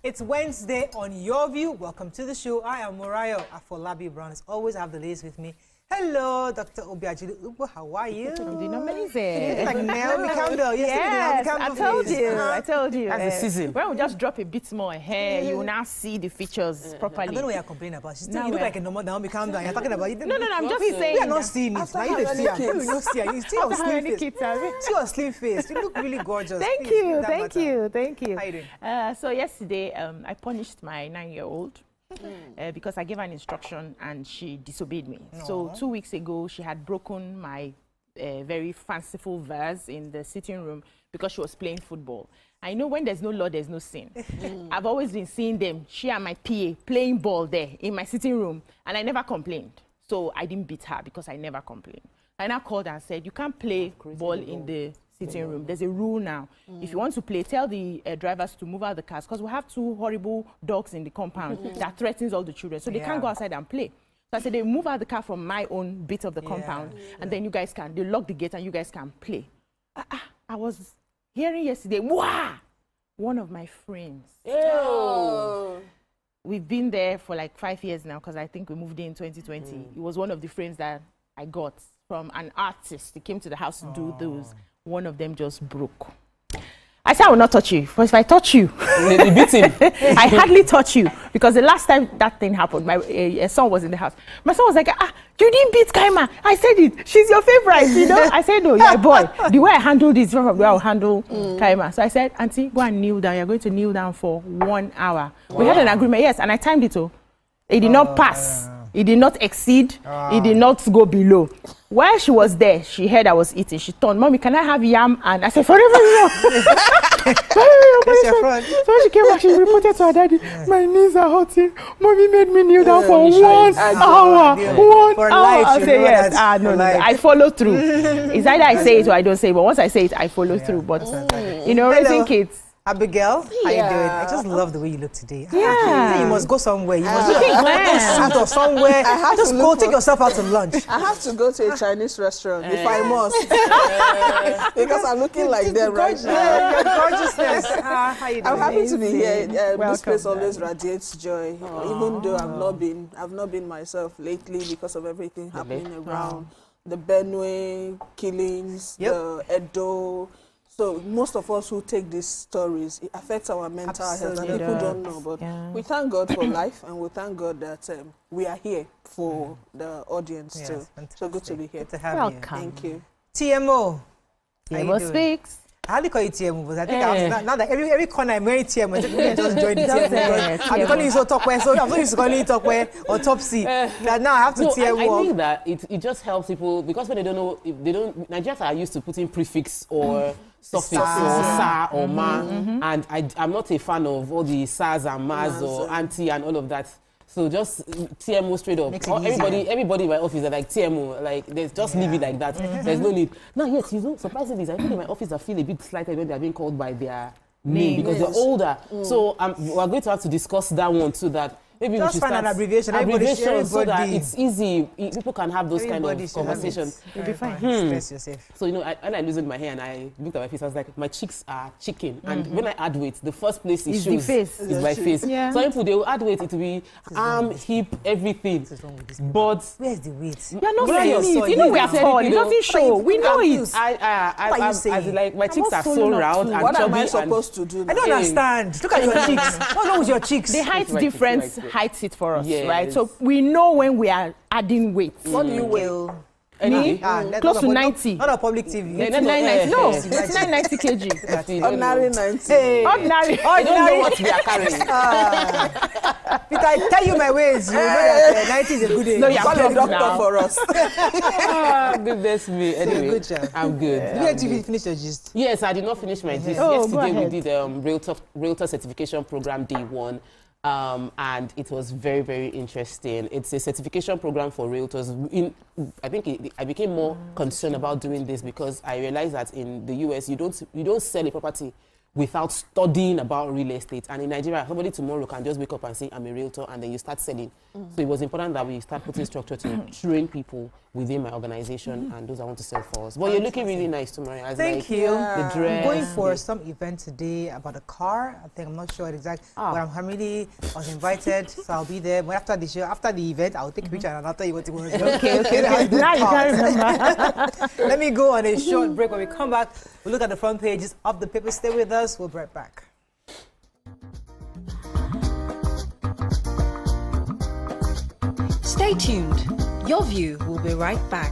It's Wednesday on Your View. Welcome to the show. I am Morayo Afolabi Brown. As always, I have the ladies with me. Hello, Dr. Obiajulu Ubo. How are you? I'm doing amazing. Like Naomi Campbell. Yes, I told you. That's the season. When we just drop a bit more hair, you will now see the features properly. I don't know what you're complaining about. You look like a normal Naomi Campbell. You're talking about it. No, I'm just saying. We are not seeing it. Now you don't see her. You don't see her. You see your slim face. See your slim face. You look really gorgeous. Thank you. How you doing? So yesterday, I punished my 9-year-old. Because I gave her an instruction and she disobeyed me. Aww. So 2 weeks ago, she had broken my very fanciful vase in the sitting room because she was playing football. I know when there's no law, there's no sin. I've always been seeing them, she and my PA, playing ball there in my sitting room, and I never complained. So I didn't beat her because I never complained. I now called her and said, you can't play ball in the sitting room. There's a rule now. If you want to play, tell the drivers to move out the cars, because we have 2 horrible dogs in the compound that threatens all the children. So they can't go outside and play. So I said, they move out the car from my own bit of the compound, and then you guys they lock the gate and you guys can play. I was hearing yesterday, wow, one of my friends. Oh. We've been there for like 5 years now, because I think we moved in 2020. It was one of the friends that I got from an artist. He came to the house to do those. One of them just broke. I said I will not touch you. But if I touch you, you beat him. I hardly touch you, because the last time that thing happened, my son was in the house. My son was like, you didn't beat Kaima. I said it. She's your favorite, you know. I said, no, you're a boy. The way I handle this is from the way I'll handle Kaima. So I said, Auntie, go and kneel down. You're going to kneel down for 1 hour. Wow. We had an agreement, yes, and I timed it. It did not pass. It did not exceed. It did not go below. While she was there, she heard I was eating. She turned, Mommy, can I have yam? And I said, forever. So when she came back, she reported to her daddy, my knees are hurting. Mommy made me kneel down for 1 hour. 1 hour. I say yes. No. I follow through. It's either I say it or I don't say it. But once I say it, I follow through. But, raising kids. Abigail, how you doing? I just love the way you look today. Yeah. You must go somewhere. You must go or somewhere. Just go take yourself out to lunch. I have to go to a Chinese restaurant if I must. Because I'm looking like them right now. Your gorgeousness. How you doing? I'm happy to be here. This place always radiates joy. Even though I've not been myself lately because of everything happening around. The Benue killings, the Edo. So most of us who take these stories, it affects our mental health, and people don't know. But we thank God for life, and we thank God that we are here for the audience too. So good to be here. Good to have you. Thank you. TMO. TMO speaks. I hardly call you TMO, but I think now that every corner I'm wearing TMO, I think we just join the TMO. I'm calling you so Tokwe, so I'm not used to calling you Tokwe or Topsy. Now I have to TMO. I think that it just helps people, because when they don't know, Nigerians are used to putting prefix or suffix or sa or ma, and I'm not a fan of all the sas and mas or auntie and all of that. So just TMO straight up. Everybody in my office are like TMO, like they just leave it like that. There's no need. Now, yes, surprisingly, I think in my office I feel a bit slighted when they're being called by their name because they're older. So we're going to have to discuss that one too. That maybe just we should find start an abbreviation. Abbreviation so that it's easy. People can have those kind of conversations. You'll be fine. Stress yourself. So when I loosened my hair and I looked at my face, I was like, my cheeks are chicken. And when I add weight, the first place it shows is my face. Yeah. So if they will add weight, it will be arm, hip, everything. But where's the weight? You're not saying it. You know we are tall. It doesn't show. We know it. My cheeks are so round and chubby. What am I supposed to do? I don't understand. Look at your cheeks. What's wrong with your cheeks? The height difference hides it for us, right? So we know when we are adding weight. What do you weigh? Me? Close to 90. Not on public TV. It's 990. No, it's 990 kg. Ordinary 90. Ordinary. I don't know what we are carrying. Peter, I tell you my ways. You know that 90 is a good age. No, you're Call a doctor for us. Goodness me. Anyway, good job. I'm good. Did you finish your gist? Yes, I did not finish my gist. Yesterday we did Realtor Certification Program Day 1. And it was very, very interesting. It's a certification program for realtors. I think I became more concerned about doing this because I realized that in the US, you don't sell a property without studying about real estate. And in Nigeria, somebody tomorrow can just wake up and say, I'm a realtor, and then you start selling. So it was important that we start putting structure to train people within my organization and those I want to sell for us. But you're looking really nice tomorrow. Thank you. The dress. I'm going for some event today about a car. I think I'm not sure exactly, but I'm really was invited, so I'll be there. But after the show, after the event, I'll take a picture and I'll tell you what it was. Okay. Now you can't remember. Let me go on a short break. When we come back, we'll look at the front pages of the paper. Stay with us. We'll be right back. Stay tuned. Your View will be right back.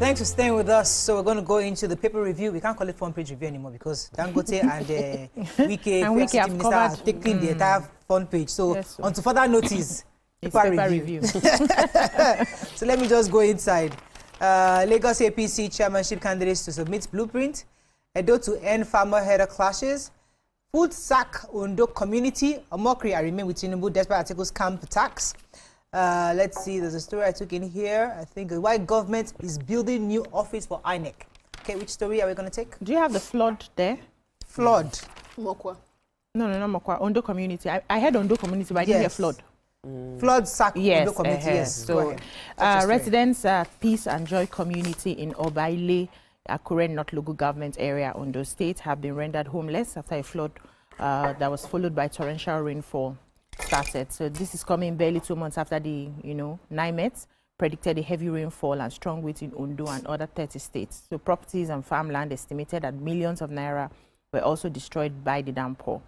Thanks for staying with us. So we're going to go into the paper review. We can't call it front page review anymore because Dangote and Wike have covered taking the entire front page. So yes, on to further notice, paper review. So let me just go inside. Lagos APC chairmanship candidates to submit blueprint. Edo to end farmer header clashes. Food sack Ondo community. A mockery I remain with Tinubu despite articles camp attacks. Let's see, there's a story I took in here. I think why government is building new office for INEC. Okay, which story are we going to take? Do you have the flood there? Flood. Mokwa. No, not Mokwa. Ondo community. I heard Ondo community, but I didn't hear flood. Flood sack yes, Ondo community. Yes. So, residents Peace and Joy community in Obaile, Akure North local government area, Ondo State, have been rendered homeless after a flood that was followed by torrential rainfall started. So this is coming barely 2 months after the, NIMET predicted a heavy rainfall and strong winds in Ondo and other 30 states. So properties and farmland estimated at millions of naira were also destroyed by the downpour.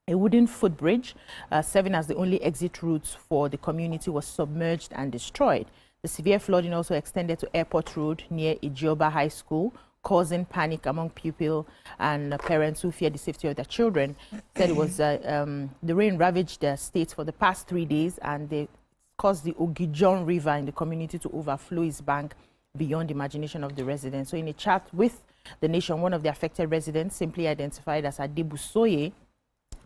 A wooden footbridge serving as the only exit route for the community was submerged and destroyed. The severe flooding also extended to Airport Road near Ijioba High School, causing panic among pupils and parents who fear the safety of their children. Said it was the rain ravaged the state for the past 3 days, and they caused the Ogijon River in the community to overflow its bank beyond the imagination of the residents. So in a chat with the Nation, one of the affected residents, simply identified as Adebu Soye,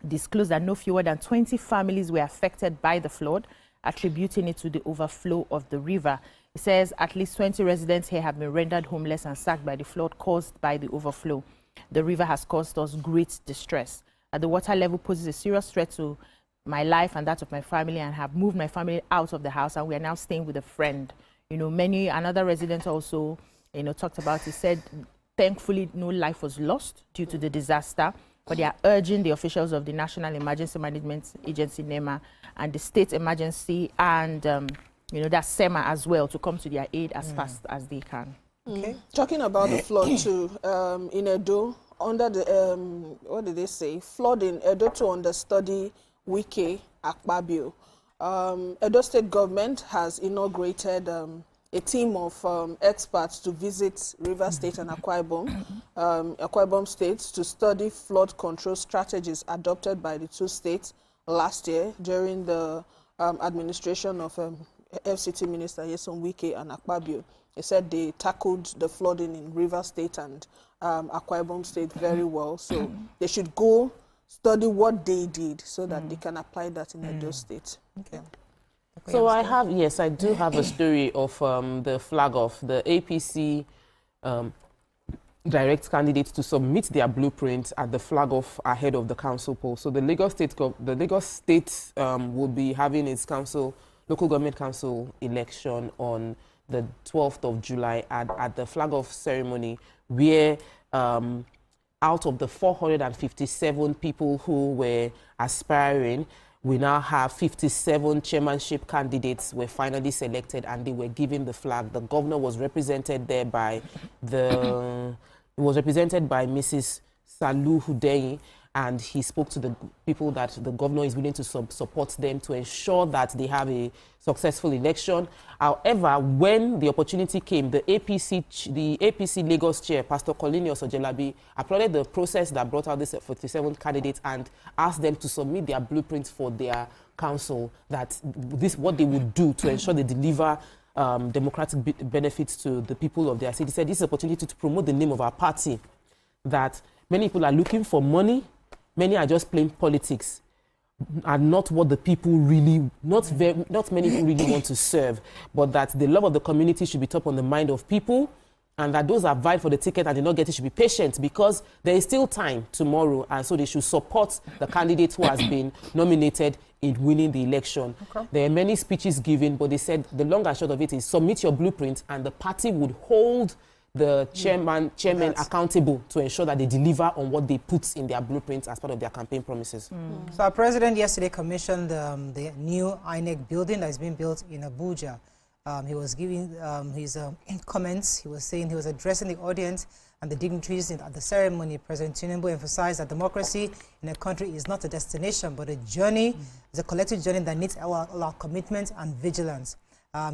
disclosed that no fewer than 20 families were affected by the flood, attributing it to the overflow of the river. It says at least 20 residents here have been rendered homeless and sacked by the flood caused by the overflow. The river has caused us great distress. The water level poses a serious threat to my life and that of my family, and have moved my family out of the house, and we are now staying with a friend. Another resident also, talked about it, said thankfully no life was lost due to the disaster, but they are urging the officials of the National Emergency Management Agency, NEMA, and the State Emergency and that's SEMA as well, to come to their aid as fast as they can. Okay. Talking about the flood too, in Edo, under the, what did they say? Flood in Edo to understudy Wike Akpabio. Edo State government has inaugurated a team of experts to visit Rivers State and Akwa Ibom states to study flood control strategies adopted by the two states last year during the administration of FCT Minister Yeson Wike and Akpabio. They said they tackled the flooding in Rivers State and Akwa Ibom State very well. So they should go study what they did so that they can apply that in Edo State. Okay. So I do have a story of the flag off. The APC direct candidates to submit their blueprint at the flag off ahead of the council poll. So the Lagos State will be having its local government council election on the 12th of July at the flag off ceremony, where out of the 457 people who were aspiring, we now have 57 chairmanship candidates were finally selected, and they were given the flag. The governor was represented there by Mrs. Salu Hudeyi, and he spoke to the people that the governor is willing to support them to ensure that they have a successful election. However, when the opportunity came, the APC Lagos chair, Pastor Cornelius Ojelabi, applauded the process that brought out these 47 candidates and asked them to submit their blueprints for their council, that this what they would do to ensure they deliver democratic benefits to the people of their city. He said this is an opportunity to promote the name of our party, that many people are looking for money, many are just playing politics, and not what the people really, not many people really want to serve, but that the love of the community should be top on the mind of people, and that those that vied for the ticket and did not get it should be patient, because there is still time tomorrow, and so they should support the candidate who has been nominated in winning the election. Okay. There are many speeches given, but they said the long and short of it is submit your blueprint, and the party would hold the chairman accountable to ensure that they deliver on what they put in their blueprints as part of their campaign promises. So our president yesterday commissioned the new INEC building that is being built in Abuja. He was giving his comments. He was saying he was addressing the audience and the dignitaries at the ceremony. President Tinubu emphasized that democracy in a country is not a destination, but a journey. It's a collective journey that needs our commitment and vigilance.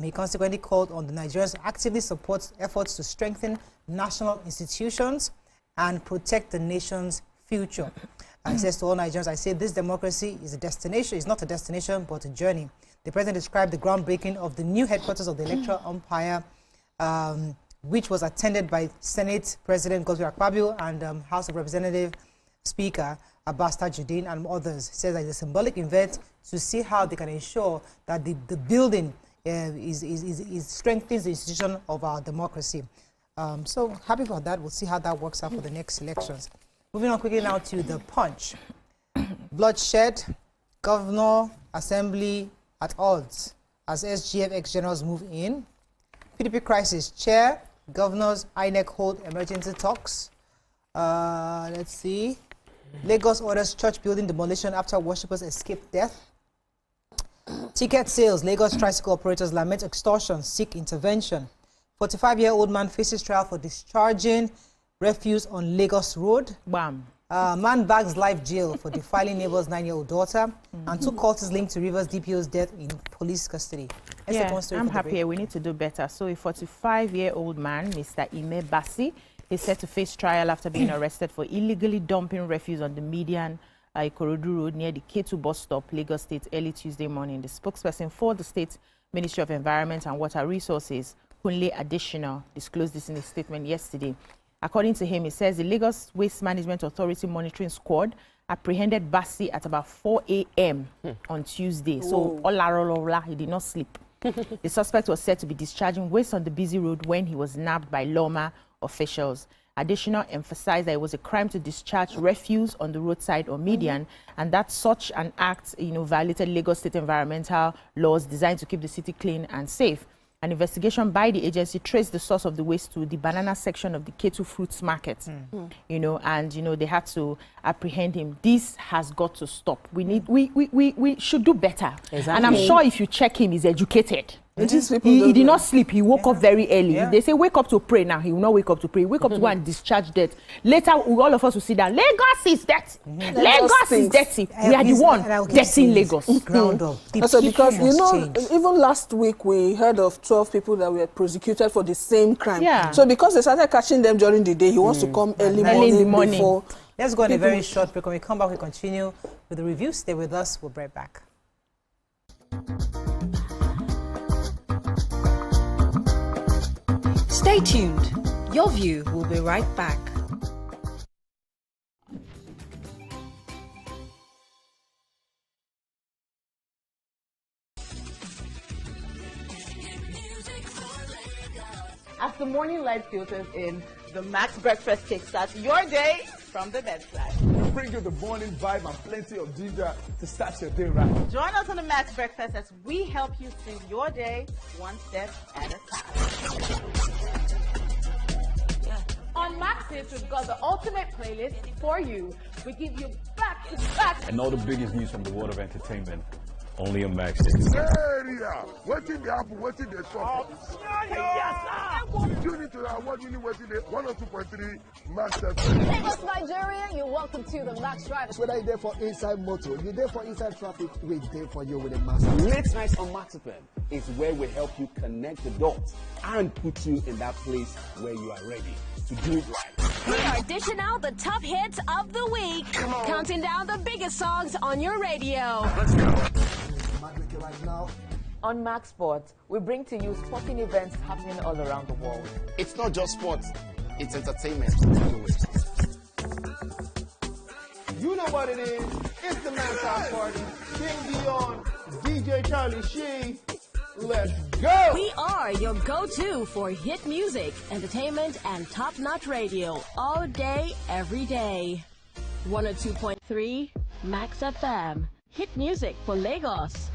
He consequently called on the Nigerians to actively support efforts to strengthen national institutions and protect the nation's future. He says to all Nigerians, I say this democracy is a destination, it's not a destination, but a journey. The president described the groundbreaking of the new headquarters of the electoral umpire, which was attended by Senate President Godswill Akpabio and House of Representative Speaker Abbas Tajuddin and others. He says that it's a symbolic event to see how they can ensure that the building strengthens the institution of our democracy. So happy for that. We'll see how that works out for the next elections. Moving on quickly now to the Punch. Bloodshed, governor, assembly at odds as SGF ex-generals move in. PDP crisis, chair, governors, INEC hold emergency talks. Let's see. Lagos orders church building demolition after worshippers escape death. Ticket sales, Lagos tricycle operators lament extortion, seek intervention. 45-year-old man faces trial for discharging refuse on Lagos Road. Bam. Man bags life jail for defiling neighbor's 9-year-old daughter. And 2 cultists linked to Rivers DPO's death in police custody. Yeah, I'm happy. We need to do better. So a 45-year-old man, Mr. Ime Bassi, is set to face trial after being arrested for illegally dumping refuse on the median Ikorodu Road near the K2 bus stop, Lagos State, early Tuesday morning. The spokesperson for the State Ministry of Environment and Water Resources, Kunle Additional, disclosed this in a statement yesterday. According to him, he says the Lagos Waste Management Authority monitoring squad apprehended Bassi at about 4 a.m. on Tuesday. So, he did not sleep. The suspect was said to be discharging waste on the busy road when he was nabbed by Loma officials. Additional emphasized that it was a crime to discharge refuse on the roadside or median, and that such an act, violated Lagos State environmental laws designed to keep the city clean and safe. An investigation by the agency traced the source of the waste to the banana section of the K2 fruits market, they had to apprehend him. This has got to stop. We should do better. Exactly. And I'm sure if you check him, he's educated. He did not sleep. He woke up very early. They say wake up to pray. Now he will not wake up to pray. Wake up to go and discharge debt. Later, all of us will sit down. Lagos is dirty. Lagos is dirty. We are the one dirty in Lagos. Ground up. So because even last week we heard of 12 people that were prosecuted for the same crime. Yeah. So because they started catching them during the day, he wants to come early in the morning. Before. Let's go on a very short break. When we come back, we continue with the review. Stay with us. We'll be right back. Stay tuned. Your View will be right back. As the morning light filters in, the Max Breakfast kickstarts your day from the bedside. bring you the morning vibe and plenty of ginger to start your day right. Join us on the Max Breakfast as we help you through your day one step at a time. On Maxis, we've got the ultimate playlist for you. We give you back-to-back. And all the biggest news from the world of entertainment, only on Maxis. Area, waiting the apple, waiting the shop. You need to award you waiting the 102.3 Max FM. Lagos, Nigeria, you're welcome to the Max Drive. Whether you're there for inside motor, you're there for inside traffic, we're there for you with a Max. Late nights on Max FM is where we help you connect the dots and put you in that place where you are ready to do it right. We are dishing out the top hits of the week, counting down the biggest songs on your radio. Let's go. Right now. On Max Sports, we bring to you sporting events happening all around the world. It's not just sports, it's entertainment. You know what it is. It's the Max House Party. King Dion, DJ Charlie Sheen. Let's go! We are your go-to for hit music, entertainment, and top-notch radio all day, every day. 102.3 Max FM. Hit music for Lagos.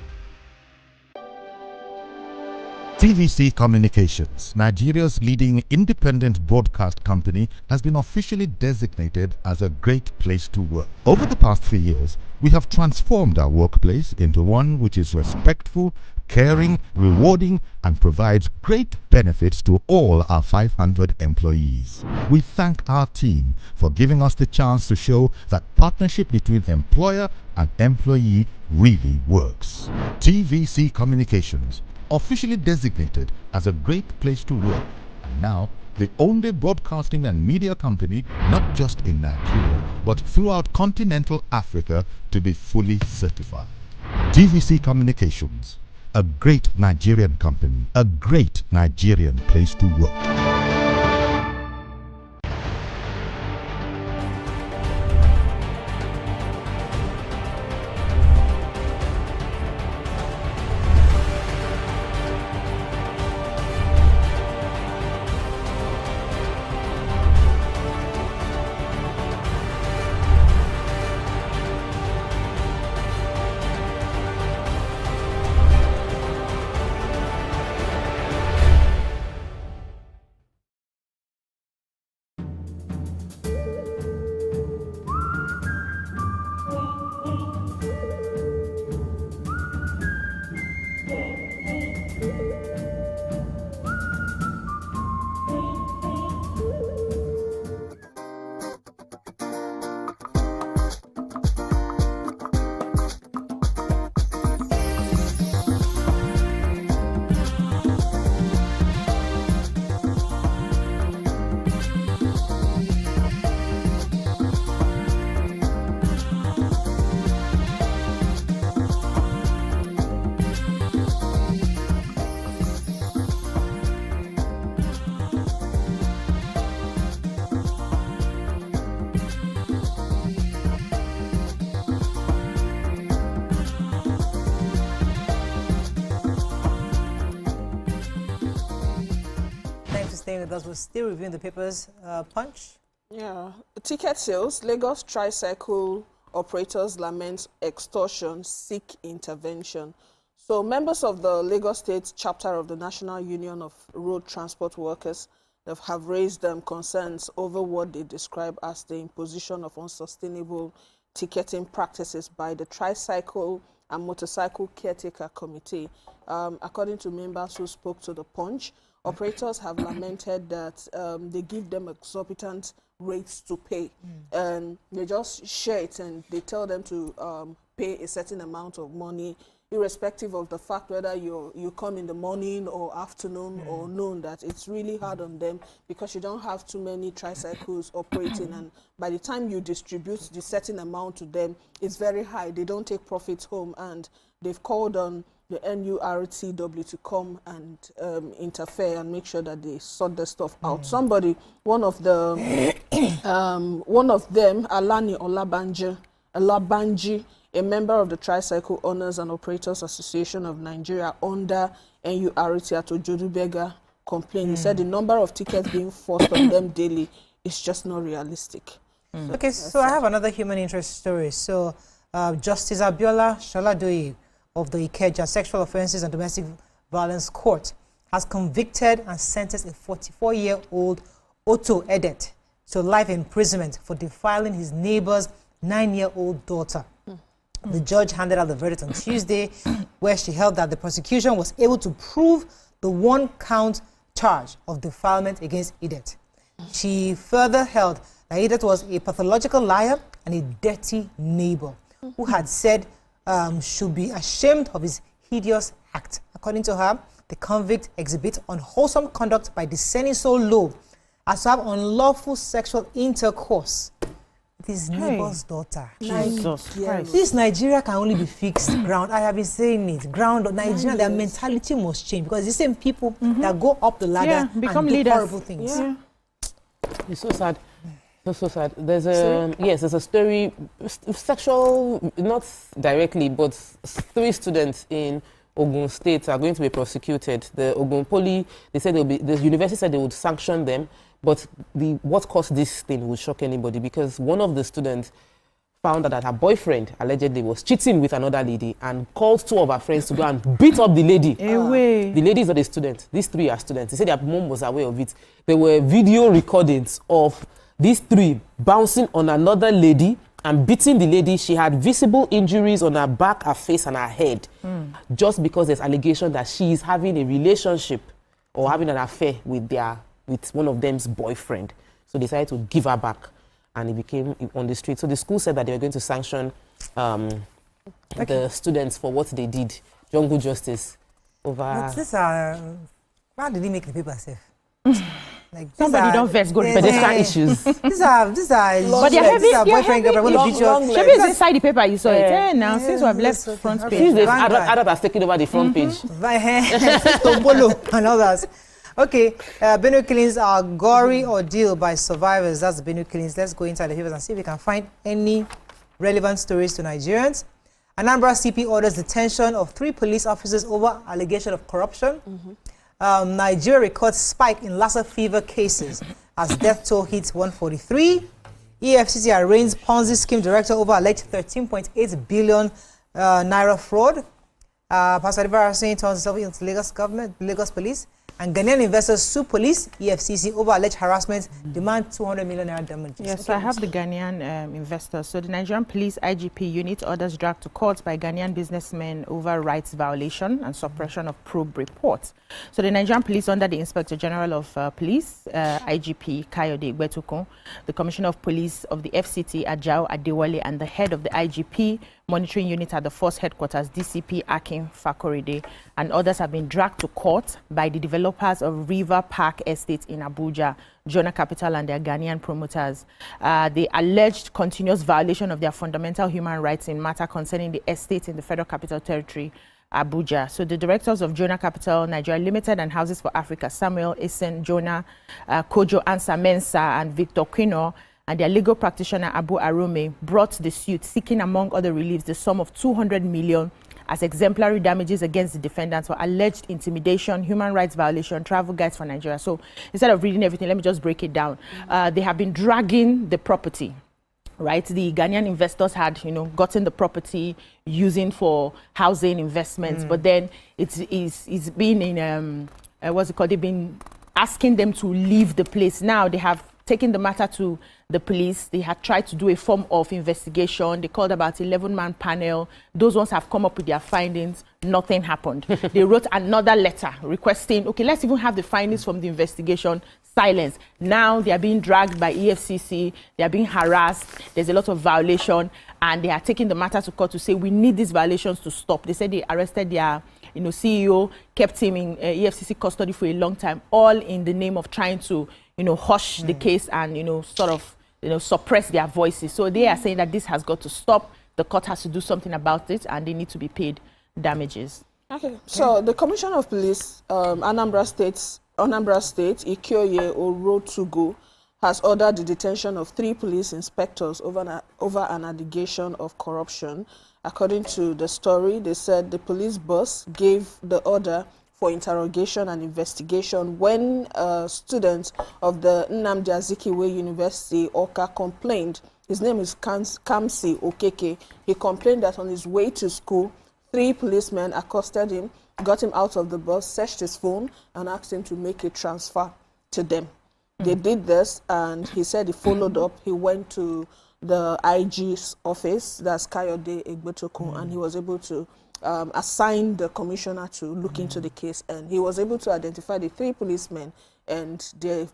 TVC Communications, Nigeria's leading independent broadcast company, has been officially designated as a great place to work. Over the past 3 years, we have transformed our workplace into one which is respectful, caring, rewarding, and provides great benefits to all our 500 employees. We thank our team for giving us the chance to show that partnership between employer and employee really works. TVC Communications, officially designated as a great place to work, and now the only broadcasting and media company, not just in Nigeria, but throughout continental Africa, to be fully certified. TVC Communications, a great Nigerian company, a great Nigerian place to work. With us, we're still reviewing the papers. Punch? Yeah. Ticket sales. Lagos tricycle operators lament extortion, seek intervention. So members of the Lagos State chapter of the National Union of Road Transport Workers have raised concerns over what they describe as the imposition of unsustainable ticketing practices by the Tricycle and Motorcycle Caretaker Committee. According to members who spoke to the Punch, operators have lamented that they give them exorbitant rates to pay, and they just share it and they tell them to pay a certain amount of money, irrespective of the fact whether you come in the morning or afternoon or noon, that it's really hard on them because you don't have too many tricycles operating, and by the time you distribute the certain amount to them, it's very high. They don't take profits home, and they've called on the NURTW to come and interfere and make sure that they sort the stuff out. Somebody, one of them, Alani Olabanji, a member of the Tricycle Owners and Operators Association of Nigeria under NURT at Ojodubega, complained. He said the number of tickets being forced on them daily is just not realistic. Okay, so I have another human interest story. So Justice Abiola Sholadoye of the Ikeja Sexual Offences and Domestic Violence Court has convicted and sentenced a 44-year-old Otto Edet to life imprisonment for defiling his neighbor's 9-year-old daughter. The judge handed out the verdict on Tuesday, where she held that the prosecution was able to prove the one-count charge of defilement against Edet. She further held that Edet was a pathological liar and a dirty neighbor who had said should be ashamed of his hideous act. According to her, the convict exhibits unwholesome conduct by descending so low as to have unlawful sexual intercourse with his neighbor's daughter. Jesus Christ. This Nigeria can only be fixed ground. I have been saying it. Ground Nigeria, their mentality must change because the same people that go up the ladder become and do leaders. horrible things. Yeah. It's so sad. So sad. There's a story, sexual, not directly, but 3 students in Ogun State are going to be prosecuted. The Ogun Poly, they said the university said they would sanction them, but what caused this thing would shock anybody because one of the students found out that her boyfriend allegedly was cheating with another lady and called 2 of her friends to go and beat up the lady. The lady is not a student. These 3 are students. They said their mom was aware of it. There were video recordings of these 3 bouncing on another lady and beating the lady. She had visible injuries on her back, her face, and her head, just because there's allegation that she is having a relationship or having an affair with one of them's boyfriend. So they decided to give her back, and it became on the street. So the school said that they were going to sanction the students for what they did. Jungle justice over. But these are. Why did he make the paper safe? Like somebody don't vex go pedestrian issues. These are but they're heavy. Boyfriend Maybe it's inside the paper you saw it. Now since we have left front page, since the adult has taken over the front page, and others. Okay, Benue killings are gory ordeal by survivors. That's the Benue killings. Let's go inside the papers and see if we can find any relevant stories to Nigerians. Anambra CP orders detention of 3 police officers over allegation of corruption. Nigeria records spike in Lassa fever cases as death toll hits 143. EFCC arraigns Ponzi scheme director over alleged 13.8 billion naira fraud. Pastor Adibara saying turns himself into Lagos police. And Ghanaian investors sue police, EFCC, over alleged harassment, demand 200 million naira damages. Yes, so I have the Ghanaian investors. So the Nigerian police IGP unit orders dragged to court by Ghanaian businessmen over rights violation and suppression of probe reports. So the Nigerian police, under the Inspector General of Police, IGP Kayode Igbetukun, the Commissioner of Police of the FCT, Ajao Adewale, and the head of the IGP monitoring unit at the force headquarters, DCP Akin Fakoride, and others have been dragged to court by the developers of River Park Estate in Abuja, Jonah Capital, and their Ghanaian promoters. They alleged continuous violation of their fundamental human rights in matter concerning the estate in the Federal Capital Territory, Abuja. So the directors of Jonah Capital Nigeria Limited and Houses for Africa, Samuel Isen Jonah, Kojo Ansa Mensah, and Victor Quino, and their legal practitioner Abu Arome, brought the suit seeking, among other reliefs, the sum of 200 million as exemplary damages against the defendants for alleged intimidation, human rights violation, travel guides for Nigeria. So instead of reading everything, let me just break it down. They have been dragging the property, right? The Ghanaian investors had, gotten the property using for housing investments, but then it's been in, they've been asking them to leave the place. Now they have taken the matter to the police. They had tried to do a form of investigation. They called about 11-man panel. Those ones have come up with their findings. Nothing happened. They wrote another letter requesting, okay, let's even have the findings from the investigation. Silence. Now they are being dragged by EFCC. They are being harassed. There's a lot of violation, and they are taking the matter to court to say we need these violations to stop. They said they arrested their CEO, kept him in EFCC custody for a long time, all in the name of trying to hush the case and sort of suppress their voices. So they are saying that this has got to stop. The court has to do something about it, and they need to be paid damages. Okay. So the Commissioner of Police, Anambra State, Ikyoye Orotugu, has ordered the detention of 3 police inspectors over an allegation of corruption. According to the story, they said the police boss gave the order for interrogation and investigation when students of the Nnamdi Azikiwe University, Awka, complained. His name is Kamsi Okeke. He complained that on his way to school, 3 policemen accosted him, got him out of the bus, searched his phone, and asked him to make a transfer to them. They did this, and he said he followed up. He went to the IG's office, that's Kayode Egbetokun, and he was able to assign the commissioner to look into the case, and he was able to identify the 3 policemen, and they're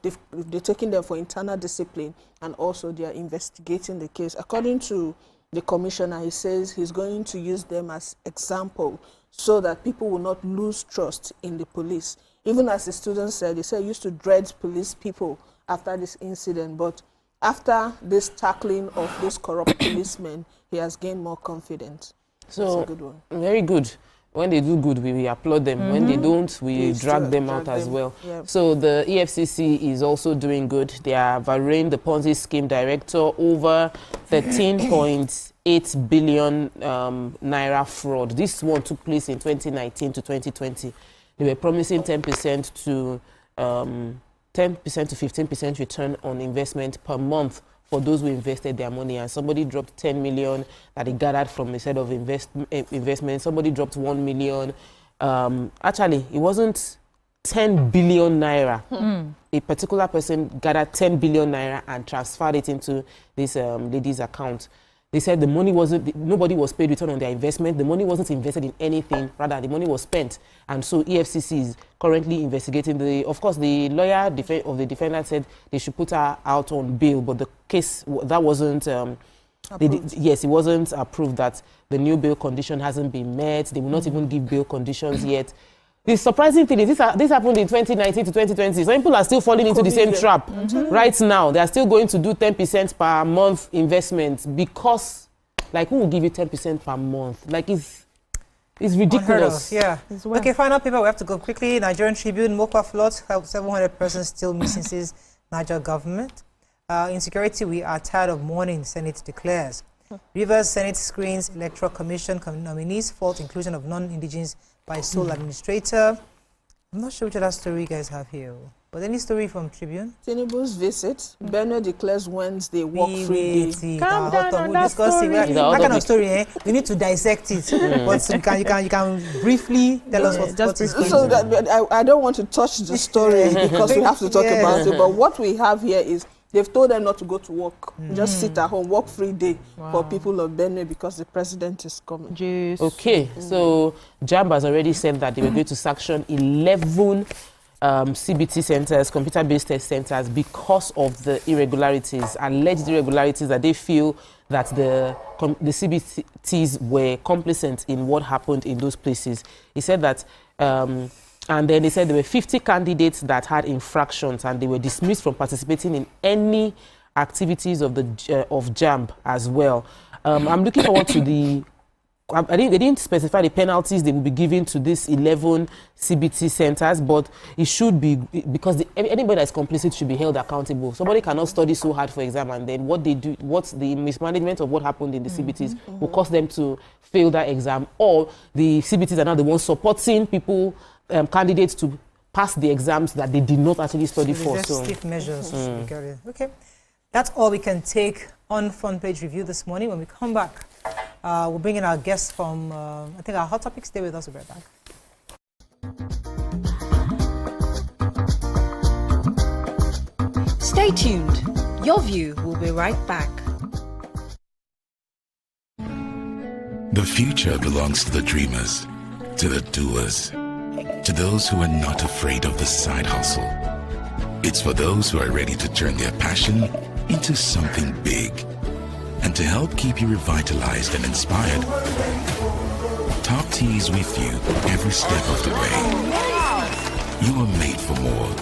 taking them for internal discipline, and also they are investigating the case. According to the commissioner, he says he's going to use them as example so that people will not lose trust in the police. Even as the students said, they said he used to dread police people after this incident, but after this tackling of those corrupt policemen, he has gained more confidence. So, that's a good one. Very good. When they do good, we applaud them. When they don't, we drag them out as well. Yep. So the EFCC is also doing good. They have arraigned the Ponzi scheme director over 13.8 billion naira fraud. This one took place in 2019 to 2020. They were promising 10% to 15% return on investment per month for those who invested their money, and somebody dropped 10 million that he gathered from a set of investment. Somebody dropped 1 million. Actually, it wasn't 10 billion naira. A particular person gathered 10 billion naira and transferred it into this lady's account. They said the money wasn't, nobody was paid return on their investment. The money wasn't invested in anything. Rather, the money was spent. And so EFCC is currently investigating. Of course, the lawyer of the defendant said they should put her out on bail, but the case, that wasn't, yes, it wasn't approved, that the new bail condition hasn't been met. They will not even give bail conditions yet. The surprising thing is this happened in 2019 to 2020. Some people are still falling into the same trap. Right now, they are still going to do 10% per month investment because, like, who will give you 10% per month? Like, it's ridiculous. Yeah. Well. Okay, final paper. We have to go quickly. Nigerian Tribune, Mokwa flood, 700 persons still missing since Niger government. Insecurity, we are tired of mourning, Senate declares. Rivers Senate screens Electoral Commission nominees, fault inclusion of non-indigenous by sole administrator. I'm not sure which other story you guys have here, but any story from Tribune? Tinubu's visit. Benue declares Wednesday walk-free day. Calm down on that story. That kind of story, eh? We need to dissect it. But you can briefly tell us what is going on. So that, I don't want to touch the story because we have to talk about it. But what we have here is they've told them not to go to work. Just sit at home, work-free day for people of Benue because the president is coming. Jeez. Okay, so JAMB has already said that they were going to sanction 11 CBT centers, computer-based test centers, because of the irregularities, alleged irregularities that they feel that the CBTs were complicit in what happened in those places. He said that and then they said there were 50 candidates that had infractions and they were dismissed from participating in any activities of JAMB as well. I'm looking forward to they didn't specify the penalties they will be given to these 11 CBT centers, but it should be, because anybody that is complicit should be held accountable. Somebody cannot study so hard for exam and then what's the mismanagement of what happened in the CBTs will cause them to fail that exam, or the CBTs are now the ones supporting people, candidates, to pass the exams that they did not actually study for. So stiff measures. Okay, that's all we can take on Front Page Review this morning. When we come back, we'll bring in our guests from, I think, our Hot Topics. Stay with us. We'll be right back. Stay tuned. Your View will be right back. The future belongs to the dreamers, to the doers, to those who are not afraid of the side hustle. It's for those who are ready to turn their passion into something big. And to help keep you revitalized and inspired, Top Tea is with you every step of the way. You are made for more.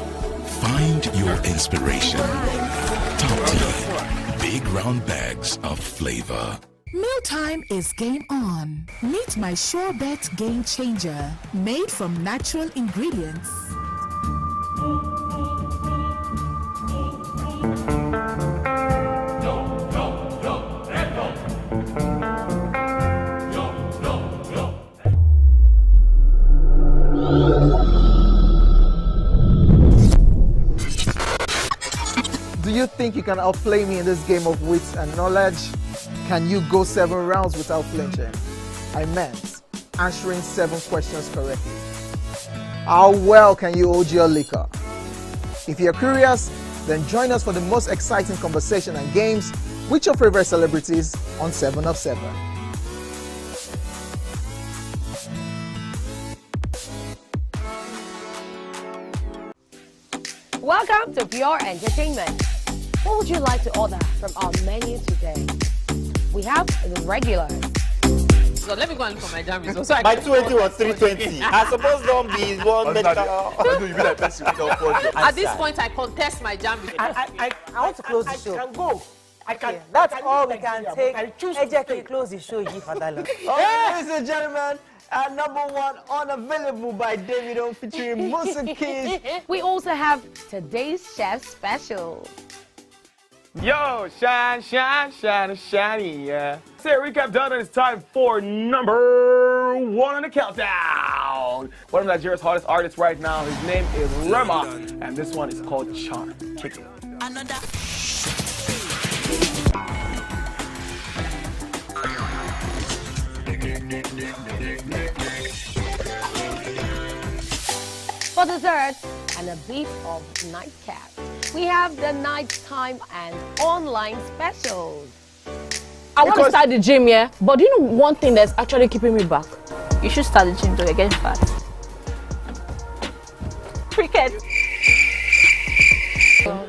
Find your inspiration. Top Tea, big round bags of flavor. Mealtime is game on. Meet my Sure Bet Game Changer, made from natural ingredients. you think you can outplay me in this game of wits and knowledge? Can you go 7 rounds without flinching? I meant answering 7 questions correctly. How well can you hold your liquor? If you're curious, then join us for the most exciting conversation and games with your favorite celebrities on 7 of 7. Welcome to Pure Entertainment. What would you like to order from our menu today? We have the regulars. So let me go and look for my jam results. My 280 was 320. I suppose don't be one medical. At this point, I contest my jam results. I want to close the show. I can go. I can. That's all we can take. Eje, can you close the show? Ladies and gentlemen, #1 unavailable by Davido featuring Musa Keys. We also have today's chef special. Yo, shine, shiny, yeah. Say recap done, and it's time for #1 on the countdown. One of Nigeria's hottest artists right now, his name is Rema, and this one is called Charm. Kick it. For dessert and a bit of nightcap, we have the nighttime and online specials. I want to start the gym, yeah? But do you know one thing that's actually keeping me back? You should start the gym, though. You're getting fat. Cricket.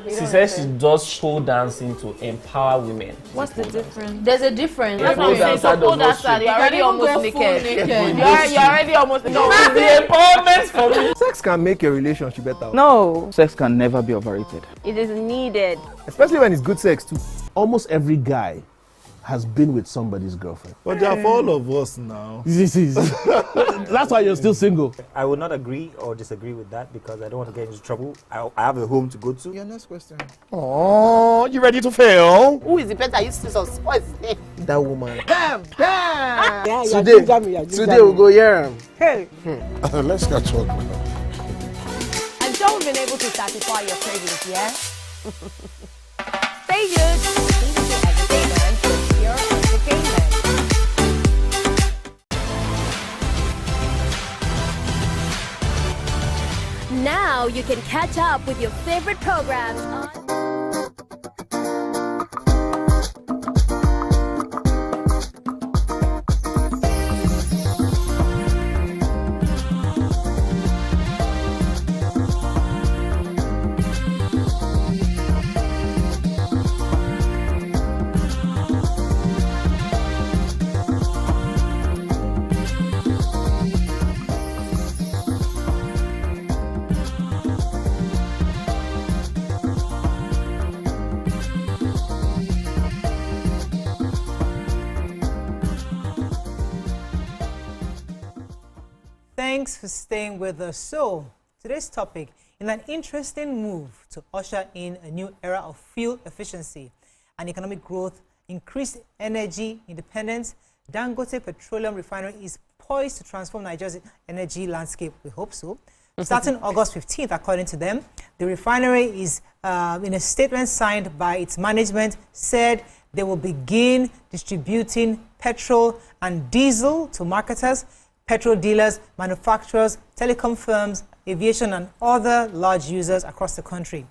She says she does pole dancing to empower women. What's the difference? There's a difference. Yeah, That's what I'm saying. So pole dancer, you're already almost naked. You're already almost naked. No, it's the empowerment for me. Sex can make your relationship better. No. Sex can never be overrated. It is needed. Especially when it's good sex too. Almost every guy has been with somebody's girlfriend. But they are for all of us now. That's why you're still single. I would not agree or disagree with that because I don't want to get into trouble. I have a home to go to. Your next question. Oh, you ready to fail? Who is the better useless of sports? That woman. Damn! Yeah, today we'll go here. Hey. Let's catch up now. And so we've been able to satisfy your cravings, yeah? Stay good. Entertainment with Pure Entertainment. Now you can catch up with your favorite programs on Thanks for staying with us. So, today's topic, in an interesting move to usher in a new era of fuel efficiency and economic growth, increased energy independence, Dangote Petroleum Refinery is poised to transform Nigeria's energy landscape. We hope so. Starting August 15th, according to them, the refinery is, in a statement signed by its management, said they will begin distributing petrol and diesel to marketers, petrol dealers, manufacturers, telecom firms, aviation, and other large users across the country.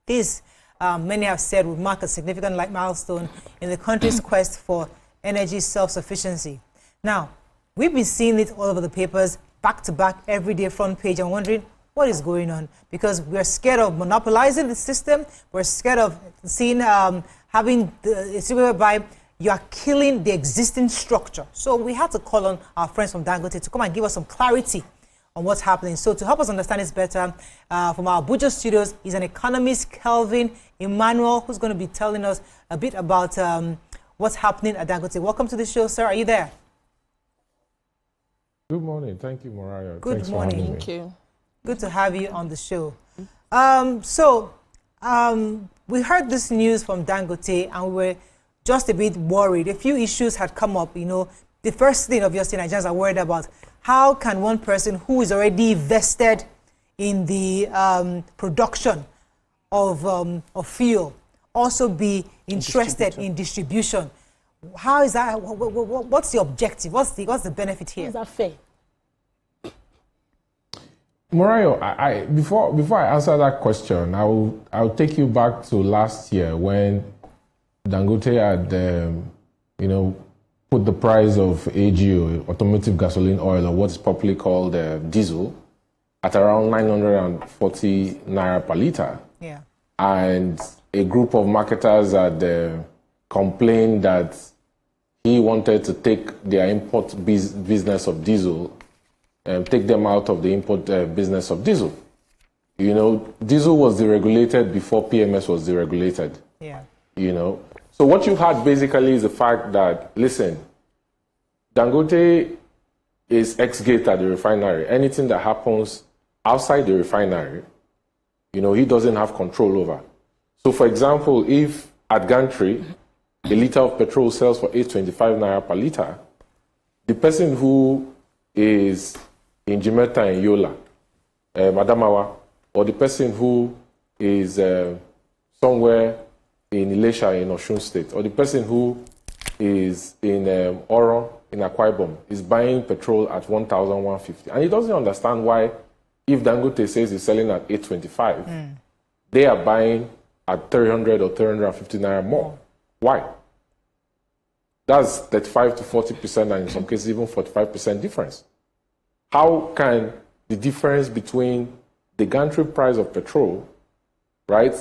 This, many have said, would mark a significant milestone in the country's quest for energy self-sufficiency. Now, we've been seeing it all over the papers, back-to-back, everyday front page, and wondering what is going on, because we're scared of monopolizing the system. We're scared of seeing, having a system whereby you are killing the existing structure. So we had to call on our friends from Dangote to come and give us some clarity on what's happening. So to help us understand this better, from our Abuja studios is an economist, Kelvin Emmanuel, who's going to be telling us a bit about what's happening at Dangote. Welcome to the show, sir. Are you there? Good morning. Thank you, Mariah. Good morning. Thank you. Good to have you on the show. We heard this news from Dangote and we were just a bit worried. A few issues had come up. You know, the first thing, obviously, Nigerians are worried about: how can one person who is already vested in the production of fuel also be interested in distribution. How is that? What's the objective? What's the benefit here? Is that fair? Morayo, before I answer that question, I'll take you back to last year when Dangote had put the price of AGO, automotive gasoline oil, or what's popularly called diesel, at around 940 naira per liter. Yeah. And a group of marketers had complained that he wanted to take their import business of diesel and take them out of the import business of diesel. You know, diesel was deregulated before PMS was deregulated. Yeah. You know, so what you had basically is the fact that, listen, Dangote is ex-gate at the refinery. Anything that happens outside the refinery, you know, he doesn't have control over. So, for example, if at gantry, a liter of petrol sells for 825 naira per liter, the person who is in Jimeta and Yola, Madamawa, or the person who is somewhere in Ilesha in Osun State, or the person who is in Oro in Akwa Ibom is buying petrol at 1,150. And he doesn't understand why, if Dangote says he's selling at 825, they are buying at 300 or 350 naira more. Why? That's 35 to 40%, and in some cases even 45% difference. How can the difference between the gantry price of petrol, right,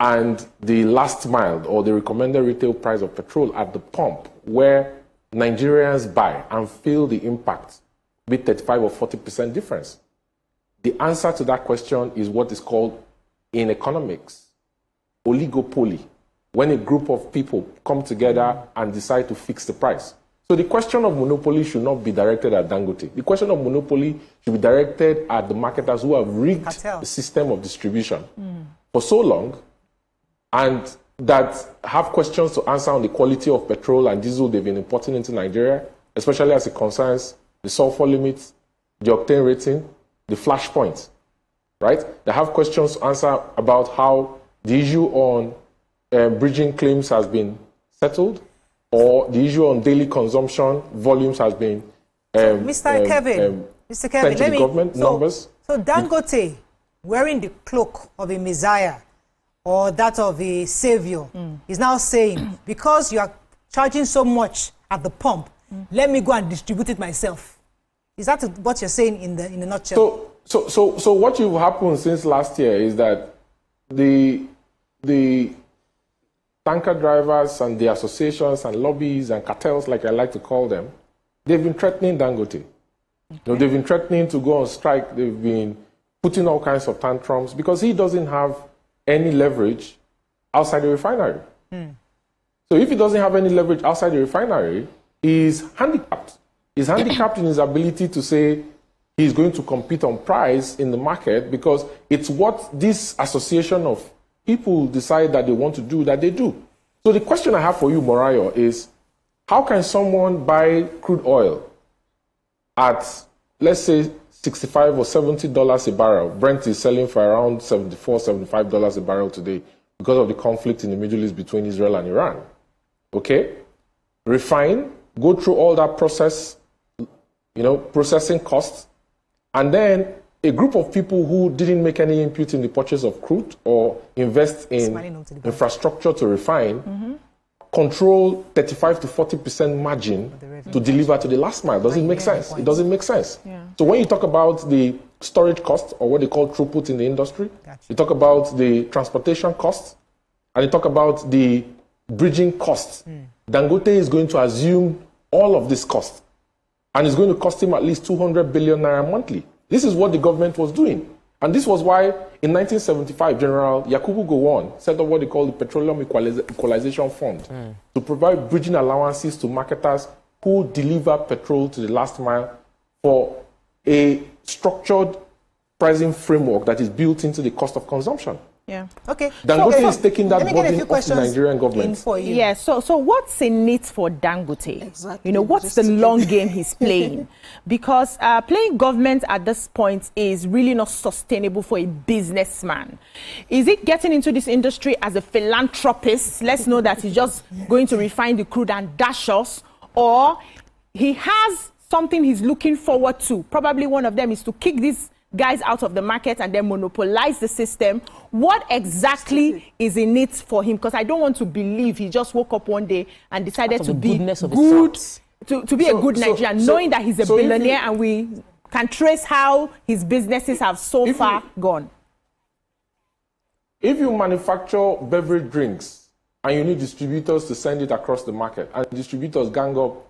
and the last mile or the recommended retail price of petrol at the pump, where Nigerians buy and feel the impact, be 35 or 40% difference? The answer to that question is what is called, in economics, oligopoly, when a group of people come together and decide to fix the price. So the question of monopoly should not be directed at Dangote. The question of monopoly should be directed at the marketers who have rigged the system of distribution for so long, and that have questions to answer on the quality of petrol and diesel they've been importing into Nigeria, especially as it concerns the sulfur limits, the octane rating, the flash point, right? They have questions to answer about how the issue on bridging claims has been settled, or the issue on daily consumption volumes has been Mr. Kevin, let me, government numbers. So Dangote, wearing the cloak of a messiah or that of a savior, is now saying, because you are charging so much at the pump, let me go and distribute it myself. Is that what you're saying in a nutshell? So what you've happened since last year is that the tanker drivers and the associations and lobbies and cartels, like I like to call them, they've been threatening Dangote. Okay. You know, they've been threatening to go on strike. They've been putting all kinds of tantrums because he doesn't have any leverage outside the refinery. So if he doesn't have any leverage outside the refinery, he's handicapped. He's handicapped in his ability to say he's going to compete on price in the market, because it's what this association of people decide that they want to do, that they do. So the question I have for you, Morayo, is how can someone buy crude oil at, let's say, $65 or $70 a barrel? Brent is selling for around $74, $75 a barrel today because of the conflict in the Middle East between Israel and Iran. Okay? Refine, go through all that process, you know, processing costs, and then a group of people who didn't make any input in the purchase of crude or invest in infrastructure to refine, control 35 to 40% margin to deliver to the last mile. Does it make sense? It doesn't make sense. Yeah. So when you talk about the storage cost, or what they call throughput in the industry, you talk about the transportation costs, and you talk about the bridging costs. Dangote is going to assume all of this cost, and it's going to cost him at least 200 billion naira monthly. This is what the government was doing. And this was why in 1975, General Yakubu Gowon set up what they call the Petroleum Equalization Fund to provide bridging allowances to marketers who deliver petrol to the last mile for a structured pricing framework that is built into the cost of consumption. Yeah. Okay. Dangote is taking that burden off the Nigerian government. Yeah. So what's in it for Dangote? Exactly. What's the long game he's playing? Because playing government at this point is really not sustainable for a businessman. Is it getting into this industry as a philanthropist? Let's know that he's just going to refine the crude and dash us, or he has something he's looking forward to. Probably one of them is to kick these guys out of the market and then monopolize the system. What exactly is in it for him? Because I don't want to believe he just woke up one day and decided to be good, to be a good Nigerian, knowing that he's a billionaire, and we can trace how his businesses have so far gone. If you manufacture beverage drinks and you need distributors to send it across the market, and distributors gang up,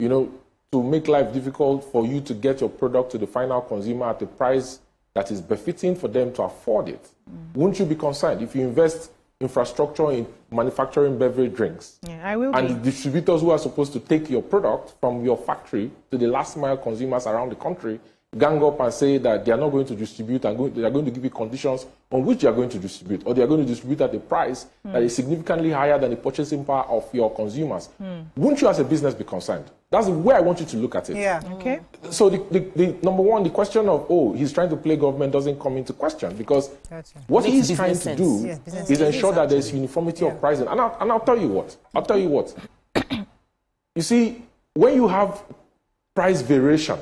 to make life difficult for you to get your product to the final consumer at a price that is befitting for them to afford it, wouldn't you be concerned if you invest infrastructure in manufacturing beverage drinks? Yeah, I will and the distributors who are supposed to take your product from your factory to the last mile consumers around the country gang up and say that they are not going to distribute and they are going to give you conditions on which you are going to distribute, or they are going to distribute at a price that is significantly higher than the purchasing power of your consumers. Wouldn't you as a business be concerned? That's the way I want you to look at it. Yeah. Okay. So the number one, the question of, he's trying to play government doesn't come into question, because what he's trying to do is ensure that there's uniformity of pricing. And I'll tell you what. You see, when you have price variation,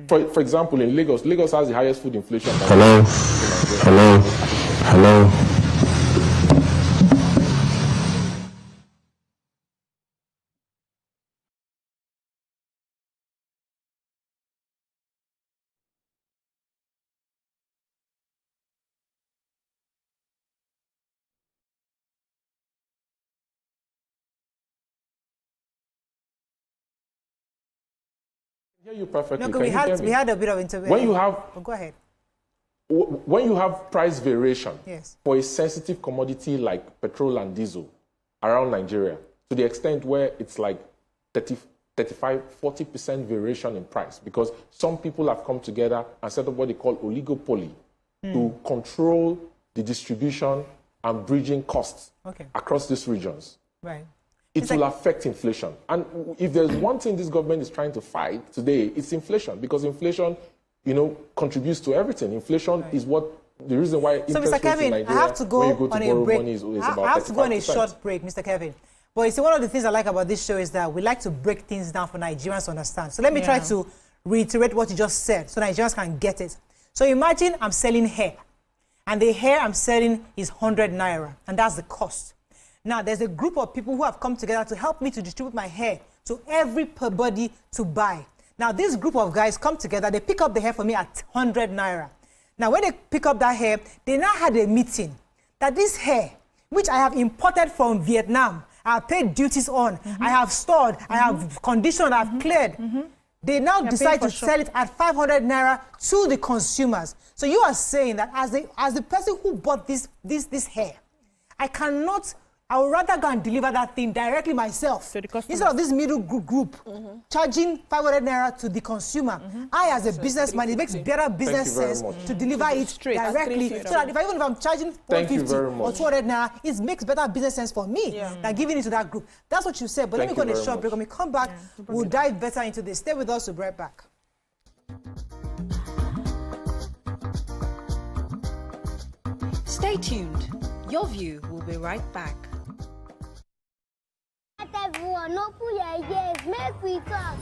for example, in Lagos has the highest food inflation. Hello. I hear you perfectly. No, we had a bit of intervention. When you have, go ahead. When you have price variation yes, for a sensitive commodity like petrol and diesel around Nigeria, to the extent where it's like 35–40% variation in price, because some people have come together and set up what they call oligopoly to control the distribution and bridging costs across these regions. Right. It will affect inflation. And if there's one thing this government is trying to fight today, it's inflation. Because inflation, contributes to everything. Inflation is the reason why interest Mr. Kevin, rates in Nigeria, I have to go when you go to on a borrow break. money is about I have to go on a 35%. short break, Mr. Kevin. But you see, one of the things I like about this show is that we like to break things down for Nigerians to understand. So let me try to reiterate what you just said so Nigerians can get it. So imagine I'm selling hair, and the hair I'm selling is 100 naira, and that's the cost. Now, there's a group of people who have come together to help me to distribute my hair to everybody to buy. Now, this group of guys come together, they pick up the hair for me at 100 naira. Now, when they pick up that hair, they now had a meeting that this hair, which I have imported from Vietnam, I have paid duties on, I have stored, I have conditioned, I have cleared. They now decide to sell it at 500 naira to the consumers. So you are saying that as the person who bought this hair, I would rather go and deliver that thing directly myself instead of this middle group charging 500 naira to the consumer. I, as a businessman, it makes better business sense to deliver it directly, so that even if I'm charging 150 or 200 naira, it makes better business sense for me than giving it to that group. That's what you said. But let me go on a short break. When we come back, we'll dive better into this. Stay with us. We'll be right back. Stay tuned. Your view will be right back. Everyone, open your ears, make we talk.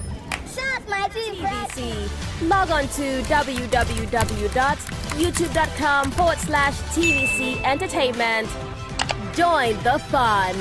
Shout my TVC. Log on to www.youtube.com/TVC Entertainment. Join the fun.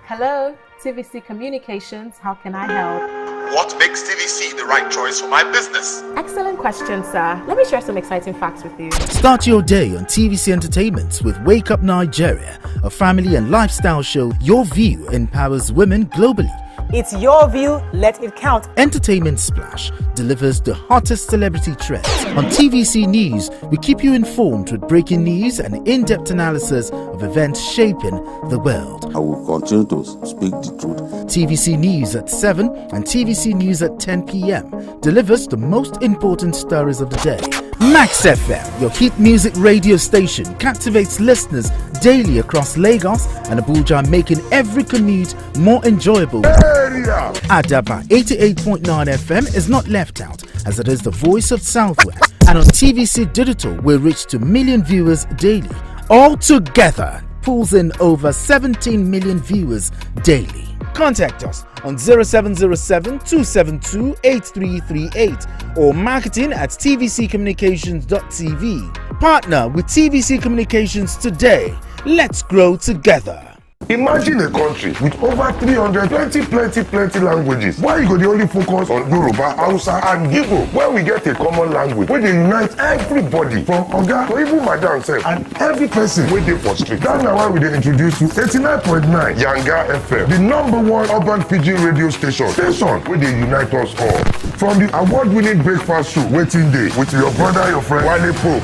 Hello, TVC Communications. How can I help? What makes TVC the right choice for my business? Excellent question, sir. Let me share some exciting facts with you. Start your day on TVC Entertainment with Wake Up Nigeria, a family and lifestyle show. Your view empowers women globally. It's your view, let it count. Entertainment Splash delivers the hottest celebrity trends. On TVC News, we keep you informed with breaking news and in-depth analysis of events shaping the world. I will continue to speak the truth. TVC News at 7 and TVC News at 10 p.m. delivers the most important stories of the day. Max FM, your hit music radio station, captivates listeners daily across Lagos and Abuja, making every commute more enjoyable. Adaba 88.9 FM is not left out, as it is the voice of Southwest. And on TVC Digital, we reach 2 million viewers daily. All together, pulls in over 17 million viewers daily. Contact us on 0707 272 8338 or marketing at tvccommunications.tv. Partner with TVC Communications today. Let's grow together. Imagine a country with over 320 plenty languages. Why you go the only focus on Yoruba, Hausa and Igbo? Where we get a common language where they unite everybody from Oga to even Madam self and every person wey dey for street. That's why we dey introduce you 89.9 Yanga FM, the #1 urban pidgin radio station where they unite us all. From the award-winning breakfast show Waiting Day with your brother, your friend Wale Po.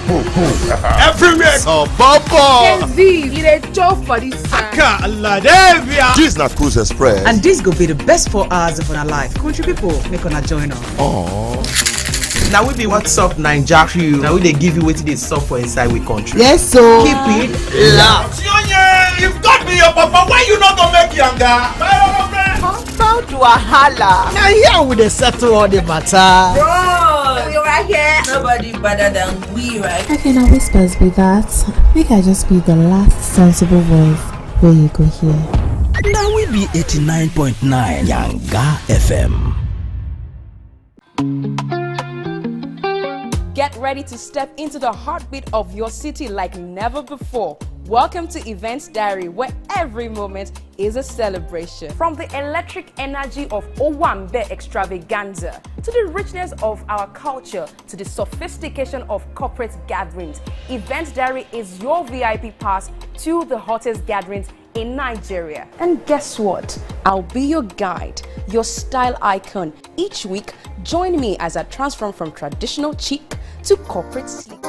Everywhere. So Bobo. It a joke for this side. This na Cruise Express. And this go be the best 4 hours of our life. Country people, make una join us. Oh. Now we be What's Up Naija crew. Now we they give you what they sup for inside we country. Yes, so keep it loud. If God be your papa, why you not gonna make younger? Found to a holla. Now here we dey settle all the matter. Bro, we right here. Nobody better than we, right? How can I whispers be that? Make I just be the last sensible voice where you go here. Now we be 89.9 Yanga FM. Get ready to step into the heartbeat of your city like never before. Welcome to Events Diary, where every moment is a celebration. From the electric energy of Owambe extravaganza, to the richness of our culture, to the sophistication of corporate gatherings, Events Diary is your VIP pass to the hottest gatherings in Nigeria. And guess what? I'll be your guide, your style icon. Each week, join me as I transform from traditional chic to corporate sleek.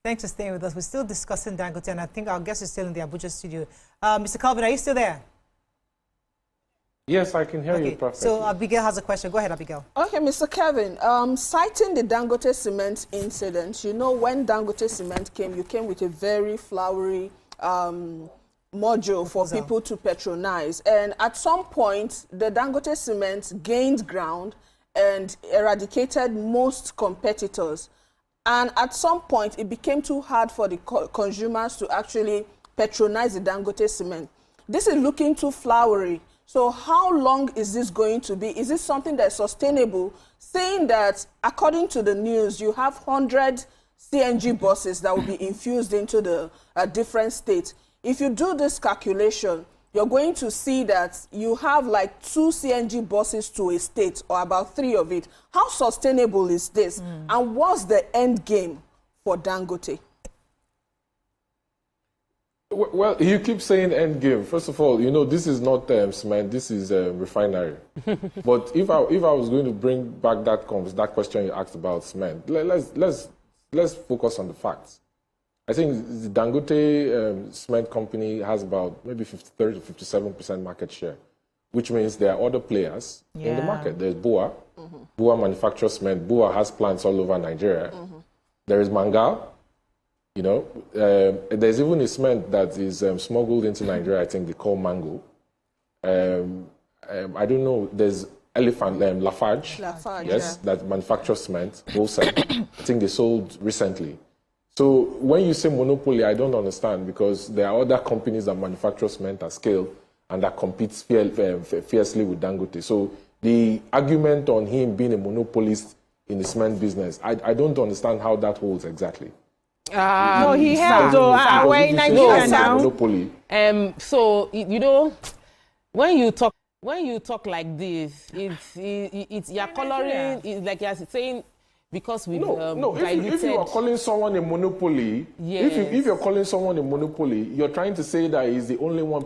Thanks for staying with us. We're still discussing Dangote, and I think our guest is still in the Abuja studio. Mr. Calvin, are you still there? Yes, I can hear you perfectly. So Abigail has a question. Go ahead, Abigail. Okay, Mr. Kevin, citing the Dangote cement incident, you know, when Dangote cement came, you came with a very flowery module for people to patronize. And at some point, the Dangote cement gained ground and eradicated most competitors. And at some point, it became too hard for the consumers to actually patronize the Dangote cement. This is looking too flowery. So how long is this going to be? Is this something that's sustainable? Saying that, according to the news, you have 100 CNG buses that will be infused into the different states. If you do this calculation, you're going to see that you have like 2 CNG buses to a state, or about 3 of it. How sustainable is this? And what's the end game for Dangote? Well, you keep saying end game. First of all, you know, this is not cement, this is a refinery. But if I was going to bring back that question you asked about cement, let's focus on the facts. I think the Dangote cement company has about maybe 30 to 57% market share, which means there are other players in the market. There's BUA. BUA manufactures cement. BUA has plants all over Nigeria. There is Mangal. You know, there's even a cement that is smuggled into Nigeria. I think they call Mango. I don't know. There's Lafarge, yes, that manufactures cement, wholesale. I think they sold recently. So when you say monopoly, I don't understand, because there are other companies that manufacture cement at scale and that compete fiercely with Dangote. So the argument on him being a monopolist in the cement business, I don't understand how that holds exactly. No, he has. We're in Nigeria now. Monopoly. So you know, when you talk like this, it's you're coloring. It's like you're saying, because we if you are calling someone a monopoly, yes. if you're calling someone a monopoly, you're trying to say that he's the only one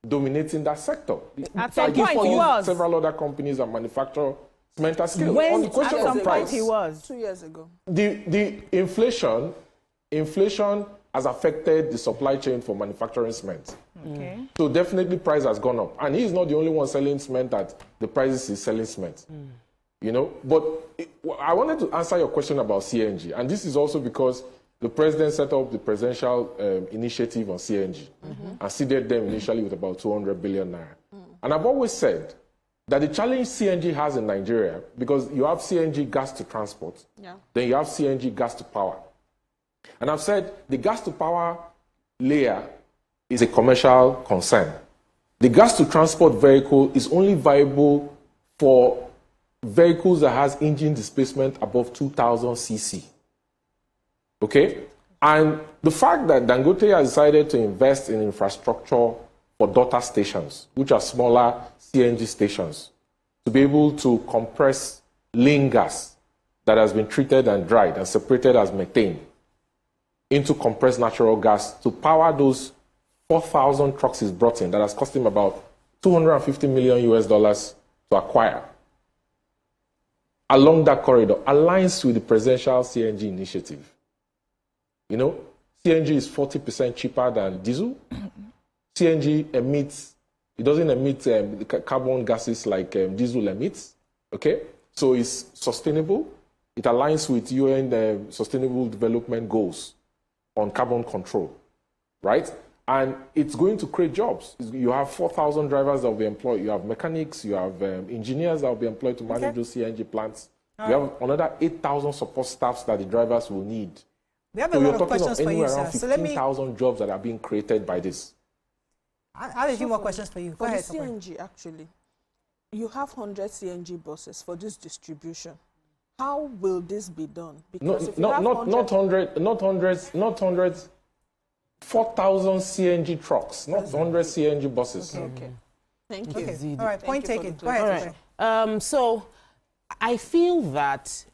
dominating that sector. At some point he was. Several other companies that manufacture cement at scale. When, on the question of price, he was 2 years ago. The inflation has affected the supply chain for manufacturing cement. Okay. So definitely price has gone up, and he's not the only one selling cement at the prices he's selling cement. You know, but I wanted to answer your question about CNG, and this is also because the president set up the presidential initiative on CNG and seeded them initially with about 200 billion naira. And I've always said that the challenge CNG has in Nigeria, because you have CNG gas to transport, then you have CNG gas to power. And I've said the gas to power layer is a commercial concern. The gas to transport vehicle is only viable for vehicles that has engine displacement above 2,000 cc. Okay? And the fact that Dangote has decided to invest in infrastructure for daughter stations, which are smaller CNG stations, to be able to compress lean gas that has been treated and dried and separated as methane into compressed natural gas to power those 4,000 trucks he's brought in, that has cost him about $250 million to acquire, along that corridor, aligns with the presidential CNG initiative. You know, CNG is 40% cheaper than diesel. CNG doesn't emit carbon gases like diesel emits. Okay? So it's sustainable. It aligns with UN Sustainable Development Goals on carbon control, right? And it's going to create jobs. You have 4,000 drivers that will be employed. You have mechanics. You have engineers that will be employed to manage those CNG plants. You have another 8,000 support staffs that the drivers will need. We have a lot of questions for you, sir. So you're talking of anywhere around 15,000 jobs that are being created by this. I have a few more questions for you. Go ahead. For the CNG, actually, you have 100 CNG buses for this distribution. How will this be done? Because not 100, 4,000 CNG trucks, not 100 CNG buses. Okay. Thank you. Okay. All right, point taken. Go ahead. So I feel that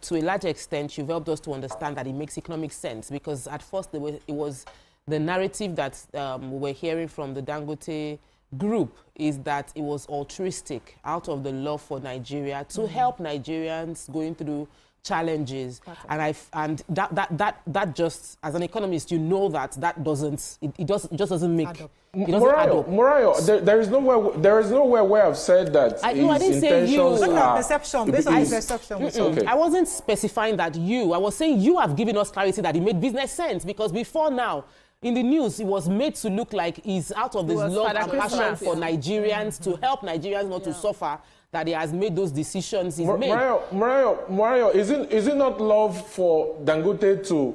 to a large extent, you've helped us to understand that it makes economic sense, because at first it was the narrative that we were hearing from the Dangote group is that it was altruistic, out of the love for Nigeria, to help Nigerians going through challenges. And that just, as an economist, you know that doesn't, it just doesn't make, it doesn't add up. Morayo, there is nowhere where I've said that I didn't say you. Perception, based on perception. Okay. I wasn't specifying that you. I was saying you have given us clarity that it made business sense, because before now, in the news, it was made to look like he's out of this love and passion for Nigerians, to help Nigerians not to suffer, that he has made those decisions he's made. Morayo, is it not love for Dangote to,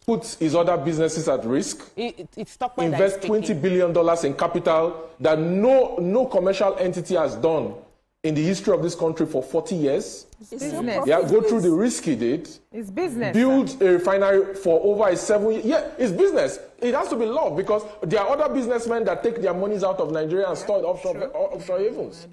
put his other businesses at risk? Invest $20 billion in capital that no commercial entity has done in the history of this country for 40 years. It's business. Yeah, go through the risk he did. It's business. Build a refinery for over 7 years. Yeah, it's business. It has to be love, because there are other businessmen that take their monies out of Nigeria and store it offshore havens.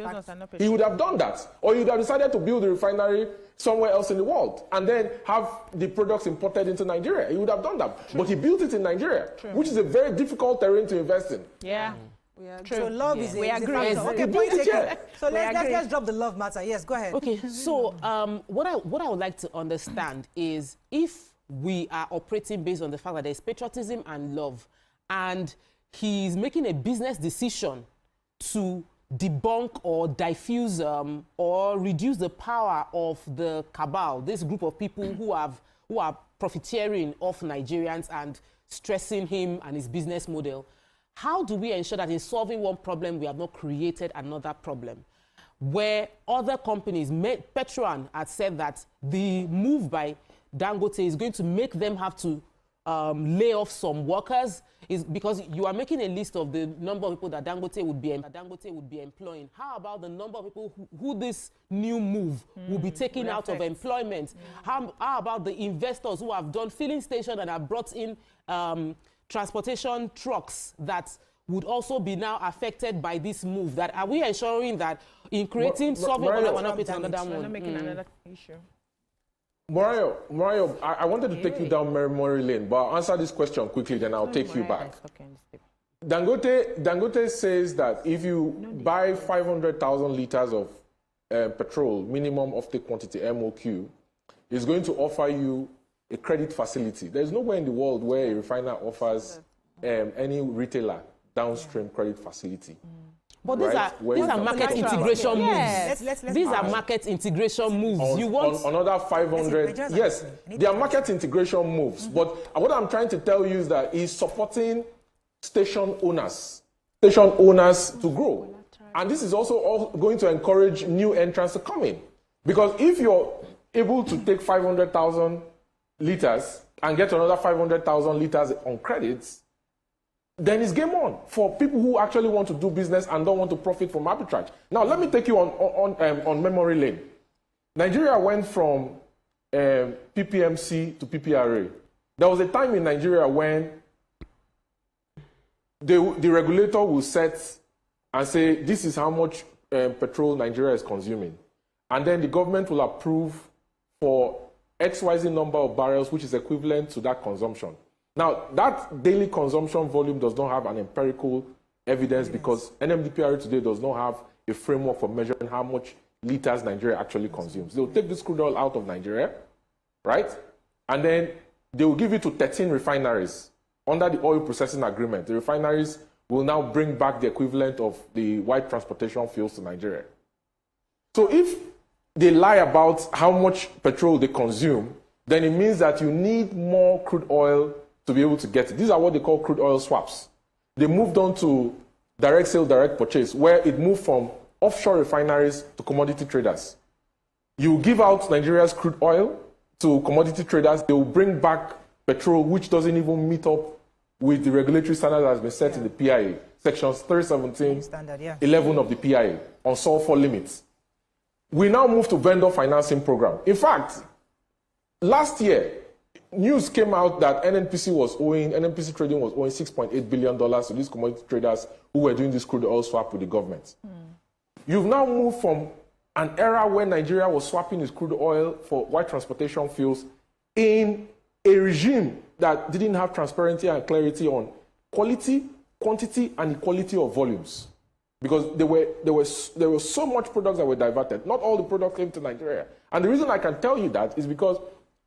He would have done that. Or he would have decided to build a refinery somewhere else in the world and then have the products imported into Nigeria. He would have done that. But he built it in Nigeria, which is a very difficult terrain to invest in. Yeah. So love is we agree. Okay, point taken. So let's drop the love matter. Yes, go ahead. Okay, so what I would like to understand is, if we are operating based on the fact that there's patriotism and love, and he's making a business decision to debunk or diffuse or reduce the power of the cabal, this group of people who are profiteering off Nigerians and stressing him and his business model, how do we ensure that in solving one problem, we have not created another problem? Where other companies, Petron had said that the move by Dangote is going to make them have to lay off some workers, is because you are making a list of the number of people that Dangote would be employing. How about the number of people who this new move will be taking out of employment? How about the investors who have done filling stations and have brought in transportation trucks that would also be now affected by this move? That are we ensuring that in creating solving another one, not making another issue? Mario, I wanted to take you down memory lane, but I'll answer this question quickly, then I'll take you back. Dangote says that if you buy 500,000 liters of petrol, minimum offtake quantity, MOQ, it's going to offer you a credit facility. There's nowhere in the world where a refiner offers any retailer downstream credit facility. But these are market integration moves. These are market integration moves. You want another 500? Yes, they are market integration moves. But what I'm trying to tell you is that he's supporting station owners to grow. And this is also going to encourage new entrants to come in. Because if you're able to take 500,000 liters and get another 500,000 liters on credits, then it's game on for people who actually want to do business and don't want to profit from arbitrage. Now, let me take you on memory lane. Nigeria went from PPMC to PPRA. There was a time in Nigeria when the regulator will set and say, this is how much petrol Nigeria is consuming. And then the government will approve for XYZ number of barrels, which is equivalent to that consumption. Now, that daily consumption volume does not have an empirical evidence because NMDPRA today does not have a framework for measuring how much liters Nigeria actually consumes. They'll take this crude oil out of Nigeria, right? And then they will give it to 13 refineries under the oil processing agreement. The refineries will now bring back the equivalent of the white transportation fuels to Nigeria. So if they lie about how much petrol they consume, then it means that you need more crude oil to be able to get it. These are what they call crude oil swaps. They moved on to direct sale, direct purchase, where it moved from offshore refineries to commodity traders. You give out Nigeria's crude oil to commodity traders, they will bring back petrol which doesn't even meet up with the regulatory standard that has been set in the PIA, sections 317, 11 of the PIA, on sulfur limits. We now move to vendor financing program. In fact, last year, news came out that NNPC Trading was owing $6.8 billion to these commodity traders who were doing this crude oil swap with the government. You've now moved from an era where Nigeria was swapping its crude oil for white transportation fuels in a regime that didn't have transparency and clarity on quality, quantity, and equality of volumes. Because there was so much products that were diverted. Not all the products came to Nigeria. And the reason I can tell you that is because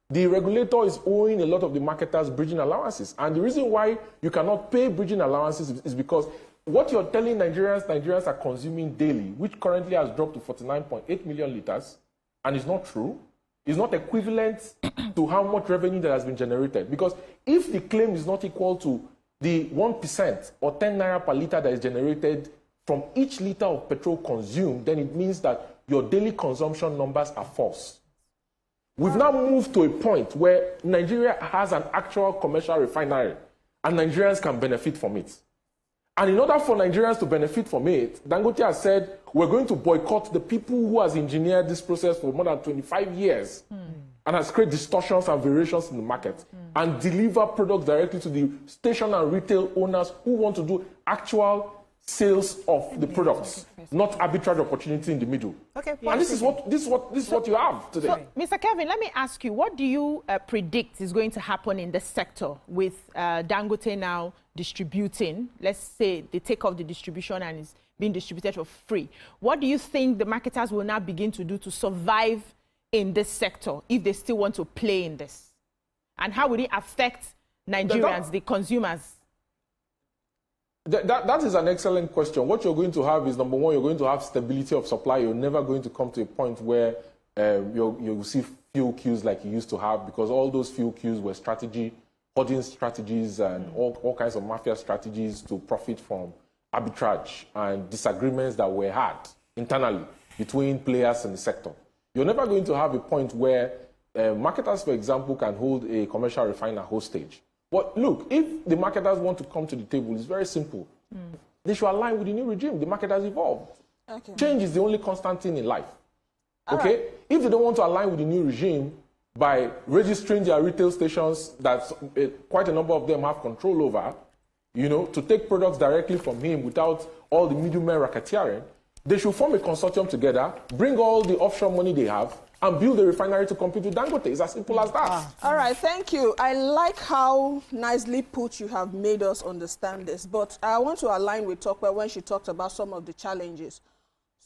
the regulator is owing a lot of the marketers bridging allowances. And the reason why you cannot pay bridging allowances is because what you're telling Nigerians are consuming daily, which currently has dropped to 49.8 million liters, and is not true, is not equivalent to how much revenue that has been generated. Because if the claim is not equal to the 1% or 10 naira per liter that is generated from each liter of petrol consumed, then it means that your daily consumption numbers are false. We've now moved to a point where Nigeria has an actual commercial refinery and Nigerians can benefit from it. And in order for Nigerians to benefit from it, Dangote has said, we're going to boycott the people who has engineered this process for more than 25 years and has created distortions and variations in the market and deliver products directly to the station and retail owners who want to do actual sales of the products, not arbitrage opportunity in the middle. Okay. And this is what you have today. So, Mr. Kevin, let me ask you, what do you predict is going to happen in the sector with Dangote now distributing? Let's say they take off the distribution and it's being distributed for free. What do you think the marketers will now begin to do to survive in this sector if they still want to play in this? And how will it affect Nigerians, the consumers? That is an excellent question. What you're going to have is, number one, you're going to have stability of supply. You're never going to come to a point where you'll see fuel queues like you used to have, because all those fuel queues were strategy hoarding strategies and all kinds of mafia strategies to profit from arbitrage and disagreements that were had internally between players in the sector. You're never going to have a point where marketers, for example, can hold a commercial refiner hostage. But look, if the marketers want to come to the table, it's very simple. They should align with the new regime. The market has evolved. Okay. Change is the only constant thing in life. Okay? Right. If they don't want to align with the new regime by registering their retail stations that quite a number of them have control over, you know, to take products directly from him without all the middlemen racketeering, they should form a consortium together, bring all the offshore money they have, and build a refinery to compete with Dangote. It's as simple as that. All right, thank you. I like how nicely put you have made us understand this, but I want to align with Tokwe when she talked about some of the challenges.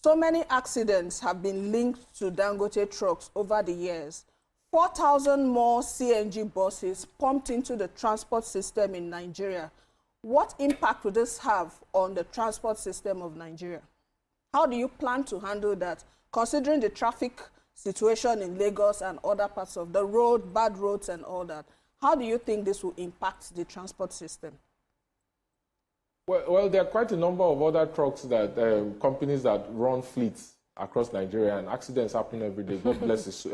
So many accidents have been linked to Dangote trucks over the years. 4,000 more CNG buses pumped into the transport system in Nigeria. What impact would this have on the transport system of Nigeria? How do you plan to handle that, considering the traffic situation in Lagos and other parts of the road, bad roads and all that? How do you think this will impact the transport system? Well, there are quite a number of other trucks that companies that run fleets across Nigeria, and accidents happen every day. God bless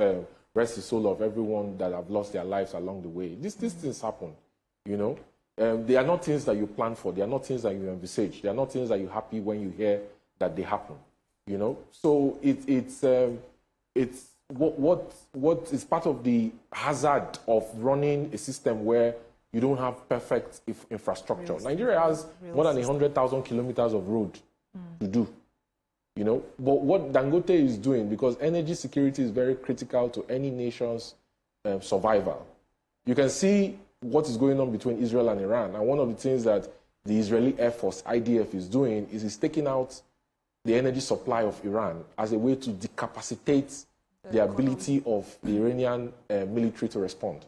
rest the soul of everyone that have lost their lives along the way. These things happen, you know. They are not things that you plan for. They are not things that you envisage. They are not things that you're happy when you hear that they happen, you know. So it's what is part of the hazard of running a system where you don't have perfect infrastructure. Nigeria has more than 100,000 kilometers of road to do, you know. But what Dangote is doing, because energy security is very critical to any nation's survival. You can see what is going on between Israel and Iran. And one of the things that the Israeli Air Force, IDF, is doing is it's taking out the energy supply of Iran as a way to decapacitate the ability of the Iranian military to respond.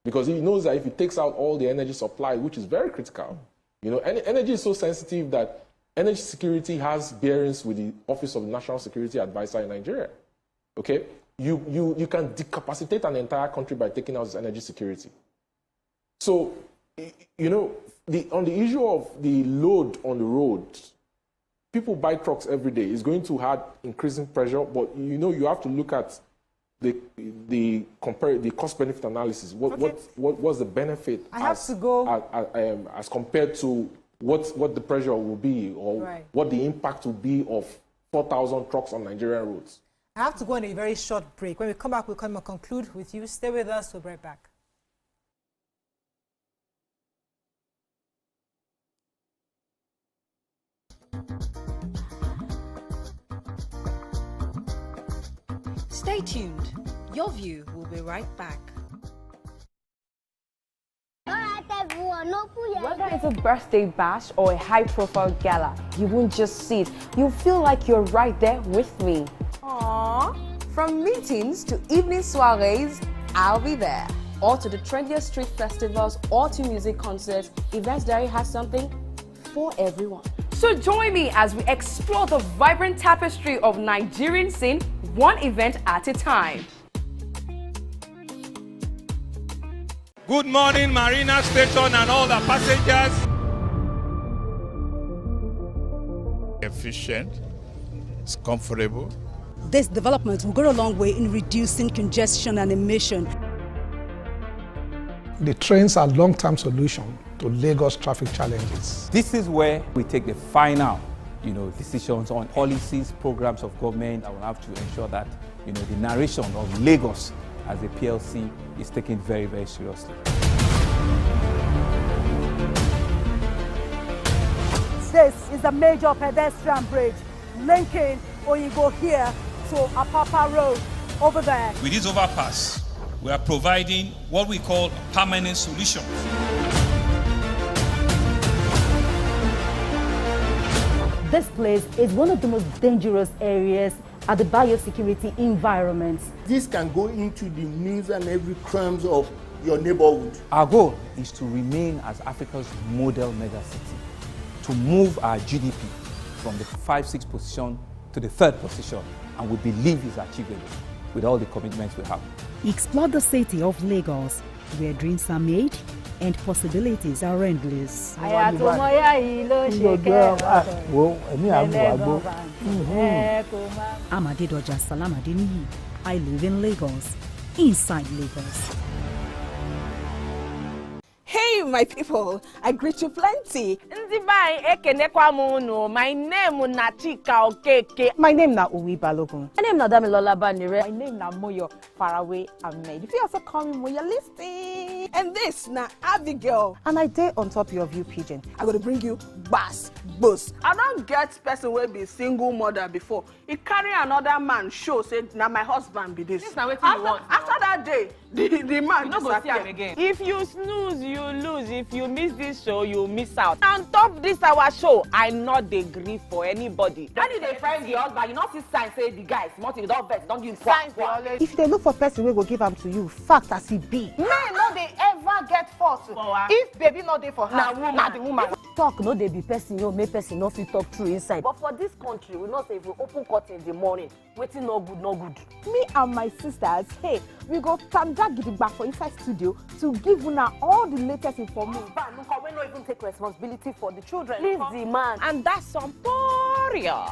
Because he knows that if he takes out all the energy supply, which is very critical, you know, energy is so sensitive that energy security has bearings with the Office of the National Security Advisor in Nigeria. Okay? You can decapacitate an entire country by taking out its energy security. So, you know, on the issue of the load on the road, people buy trucks every day. It's going to have increasing pressure, but you know, you have to look at the cost-benefit analysis. What's the benefit as compared to what the pressure will be, or what the impact will be of 4,000 trucks on Nigerian roads? I have to go on a very short break. When we come back, we'll come and conclude with you. Stay with us. We'll be right back. Stay tuned. Your view will be right back. Whether it's a birthday bash or a high-profile gala, you won't just sit. You'll feel like you're right there with me. Aww. From meetings to evening soirees, I'll be there. Or to the trendiest street festivals or to music concerts, Events Diary has something for everyone. So join me as we explore the vibrant tapestry of Nigerian scene, one event at a time. Good morning, Marina Station and all the passengers. Efficient, it's comfortable. This development will go a long way in reducing congestion and emission. The trains are a long-term solution to Lagos traffic challenges. This is where we take the final, decisions on policies, programs of government. I will have to ensure that, the narration of Lagos as a PLC is taken very, very seriously. This is a major pedestrian bridge linking Oyingo here to Apapa Road over there. With this overpass, we are providing what we call permanent solutions. This place is one of the most dangerous areas at the biosecurity environment. This can go into the news and every crumbs of your neighborhood. Our goal is to remain as Africa's model megacity, to move our GDP from the 5-6 position to the 3rd position, and we believe it's achievable with all the commitments we have. Explore the city of Lagos, where dreams are made, and possibilities are endless. Amadedoja Salamadini. I live in Lagos, inside Lagos. Hey, my people, I greet you plenty. My name is Nachika Okeke. My name na Uwi Balogun. My name na Damilola Banire. My name na Moyo Faraway Ahmed. If you also call me Moyo Listy. And this na Abigail. And I dare on top of you, Pigeon. I'm going to bring you bass, boost. I don't get person will be single mother before. He carry another man show, say, now my husband be this. After that day, the man no go see him again. If you snooze, you lose. If you miss this show, you miss out. On top this our show, I not dey gree for anybody. When you dey find the husband, you not see sign say the guy smart, you don't vex, don't give signs. If they look for person we go give them to you, fact as it be. Men no dey ever get fault. If baby no dey for her, na the woman. Talk no dey be person, you make person no fit talk true inside. But for this country, we not say if we open court in the morning, waiting no good, no good. Me and my sisters, hey, we go tanda gidigba for inside studio to give una all the latest information. But look, we not even take responsibility for the children. Please the man. And that's some poria.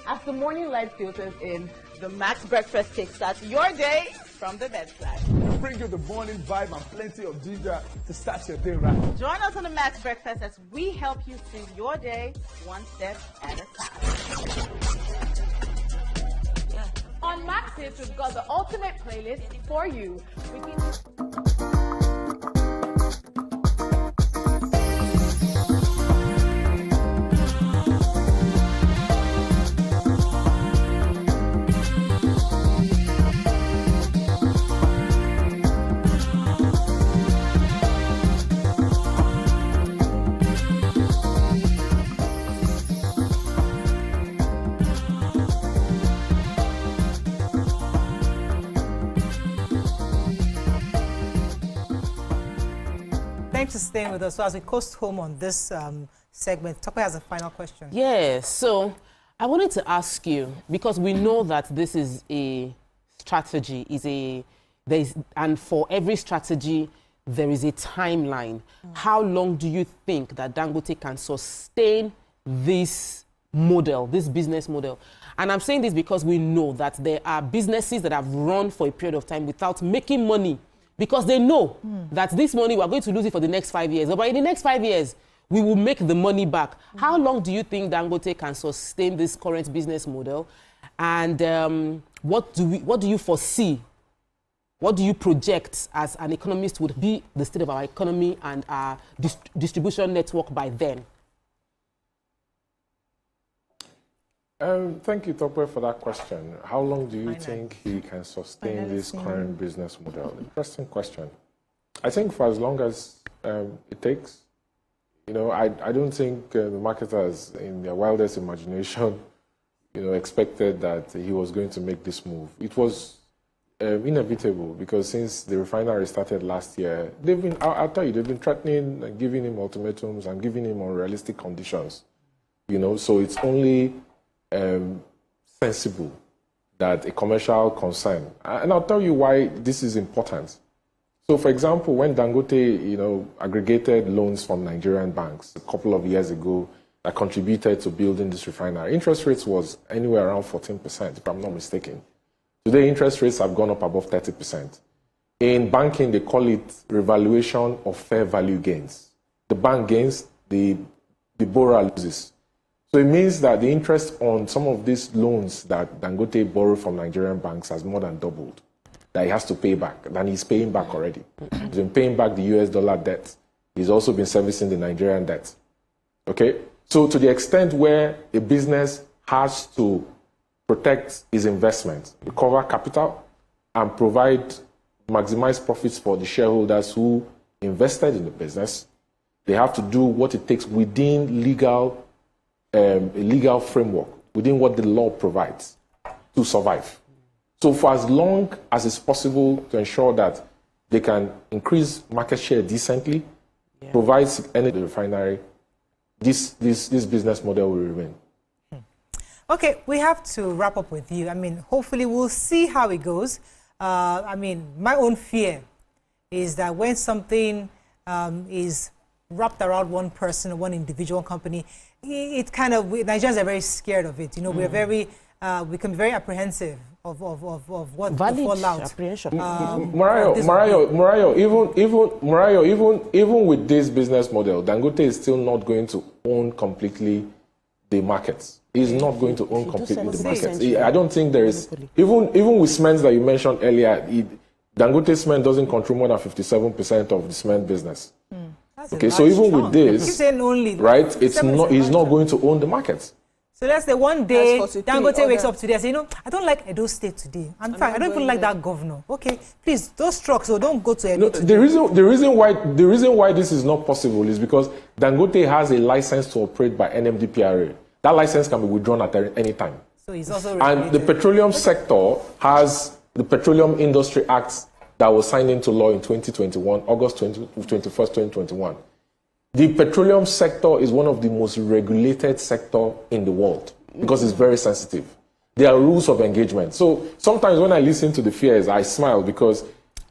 As the morning light filters in, the Max Breakfast kickstarts your day from the bedside. We bring you the morning vibe and plenty of ginger to start your day right. Join us on the Max Breakfast as we help you sing your day one step at a time. On Max Hits, we've got the ultimate playlist for you. Thanks for staying with us. So as we coast home on this segment, Tope has a final question. Yes, so I wanted to ask you, because we know that this is a strategy, and for every strategy, there is a timeline. How long do you think that Dangote can sustain this model, this business model? And I'm saying this because we know that there are businesses that have run for a period of time without making money, because they know that this money, we're going to lose it for the next 5 years. But in the next 5 years, we will make the money back. How long do you think Dangote can sustain this current business model? And what do you foresee? What do you project as an economist would be the state of our economy and our distribution network by then? Thank you, Tope, for that question. How long do you think he can sustain this current business model? Interesting question. I think for as long as it takes. You know, I don't think the marketers in their wildest imagination, expected that he was going to make this move. It was inevitable, because since the refinery started last year, I'll tell you, they've been threatening and giving him ultimatums and giving him unrealistic conditions. So it's only sensible that a commercial concern, and I'll tell you why this is important. So, for example, when Dangote, aggregated loans from Nigerian banks a couple of years ago that contributed to building this refinery, interest rates was anywhere around 14%, if I'm not mistaken. Today, interest rates have gone up above 30%. In banking, they call it revaluation of fair value gains. The bank gains, the borrower loses. So it means that the interest on some of these loans that Dangote borrowed from Nigerian banks has more than doubled, that he has to pay back, and he's paying back already. He's been paying back the US dollar debt. He's also been servicing the Nigerian debt. Okay? So to the extent where a business has to protect his investment, recover capital, and maximize profits for the shareholders who invested in the business, they have to do what it takes within a legal framework, within what the law provides to survive. So for as long as it's possible to ensure that they can increase market share decently, provide energy to the refinery, this business model will remain. Okay, we have to wrap up with you. I mean, hopefully we'll see how it goes. I mean, my own fear is that when something is wrapped around one person or one individual company, it kind of, Nigerians are very scared of it. You know, we're very, we can be very apprehensive of what the fallout. Apprehension. Mariah, even with this business model, Dangote is still not going to own completely the markets. He's not going to own completely the markets. I don't think there is, even with cement that you mentioned earlier, Dangote cement doesn't control more than 57% of the cement business. Okay, so even with this, right, it's not, he's not going to own the markets. So let's say one day Dangote wakes up today and say, you know, I don't like Edo State today. In fact, I don't even like that governor. Okay, please, those trucks, so don't go to Edo. The reason why this is not possible is because Dangote has a license to operate by NMDPRA. That license can be withdrawn at any time. So he's also and the petroleum sector has the Petroleum Industry Act that was signed into law in 2021, August 21st, 2021. The petroleum sector is one of the most regulated sector in the world because it's very sensitive. There are rules of engagement. So sometimes when I listen to the fears, I smile because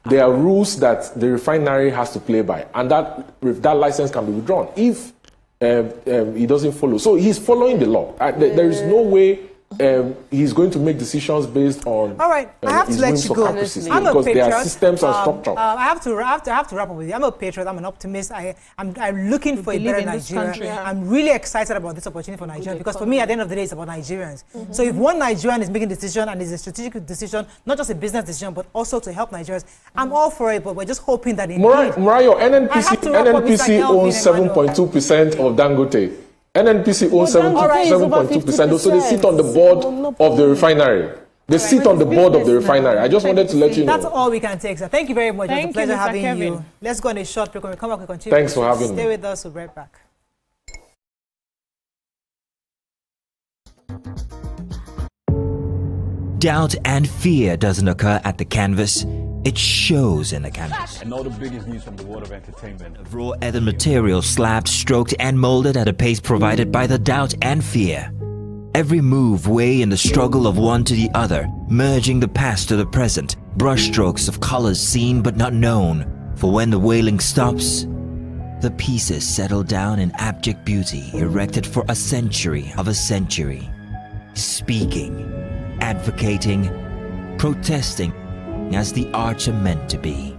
there are rules that the refinery has to play by, and that license can be withdrawn if he doesn't follow. So he's following the law. There is no way he's going to make decisions based on. All right, I have to let you go. I'm a patriot. There are systems and structure. I have to wrap up with you. I'm a patriot. I'm an optimist. I'm looking for a better Nigeria. I'm really excited about this opportunity for Nigeria because for me, at the end of the day, it's about Nigerians. So if one Nigerian is making a decision and it's a strategic decision, not just a business decision, but also to help Nigerians, I'm all for it. But we're just hoping that Mariah, NNPC owns 7.2% of Dangote. NNPC owns 7.2%, so they sit on the board of the refinery. They sit on the board of the refinery. I just wanted to let you know. That's all we can take, sir. Thank you very much. It was a pleasure having you. Let's go on a short break. When we come back, we continue. Thanks for having me. Stay with us. We'll be right back. Doubt and fear doesn't occur at the canvas. It shows in the canvas. And all the biggest news from the world of entertainment. Raw earthen material slabbed, stroked, and molded at a pace provided by the doubt and fear. Every move way in the struggle of one to the other, merging the past to the present, brushstrokes of colors seen but not known. For when the wailing stops, the pieces settle down in abject beauty, erected for a century of a century. Speaking, advocating, protesting, as the arts are meant to be.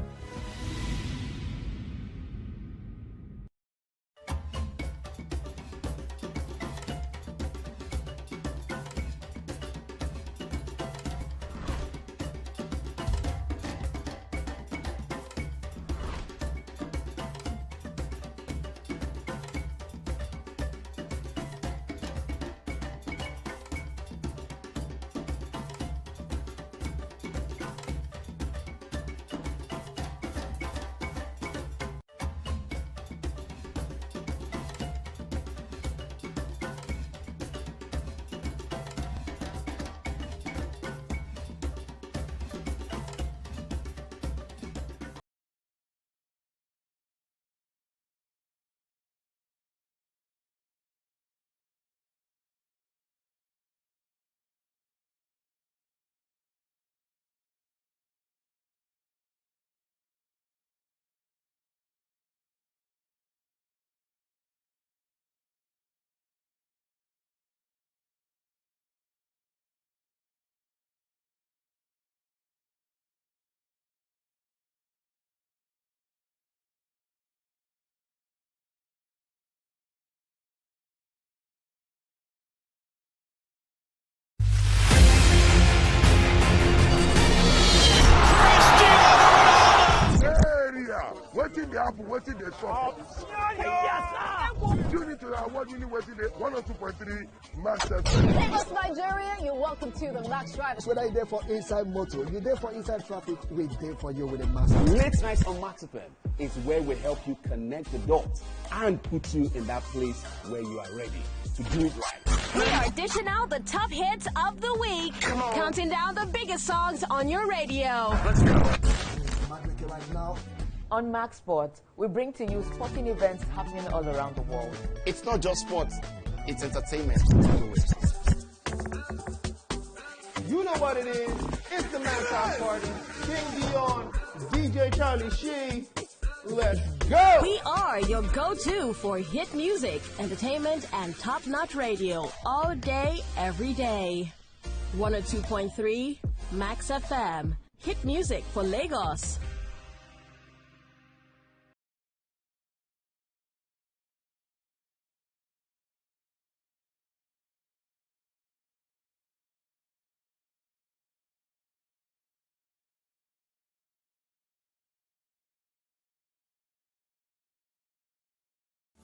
Waiting the apple, waiting the shop. You need to award winning waiting the 102.3 Max FM. Lagos, Nigeria, you're welcome to the Max Drive. Whether you're there for inside motor, you're there for inside traffic, we're there for you with a Max. Late nights on Max FM is where we help you connect the dots and put you in that place where you are ready to do it right. We are dishing out the top hits of the week, counting down the biggest songs on your radio. Let's go. Right now. On Max Sports, we bring to you sporting events happening all around the world. It's not just sports, it's entertainment. what it is. It's the Mass House Party. King Dion, DJ Charlie Shee. Let's go! We are your go-to for hit music, entertainment, and top-notch radio all day, every day. 102.3 Max FM. Hit music for Lagos.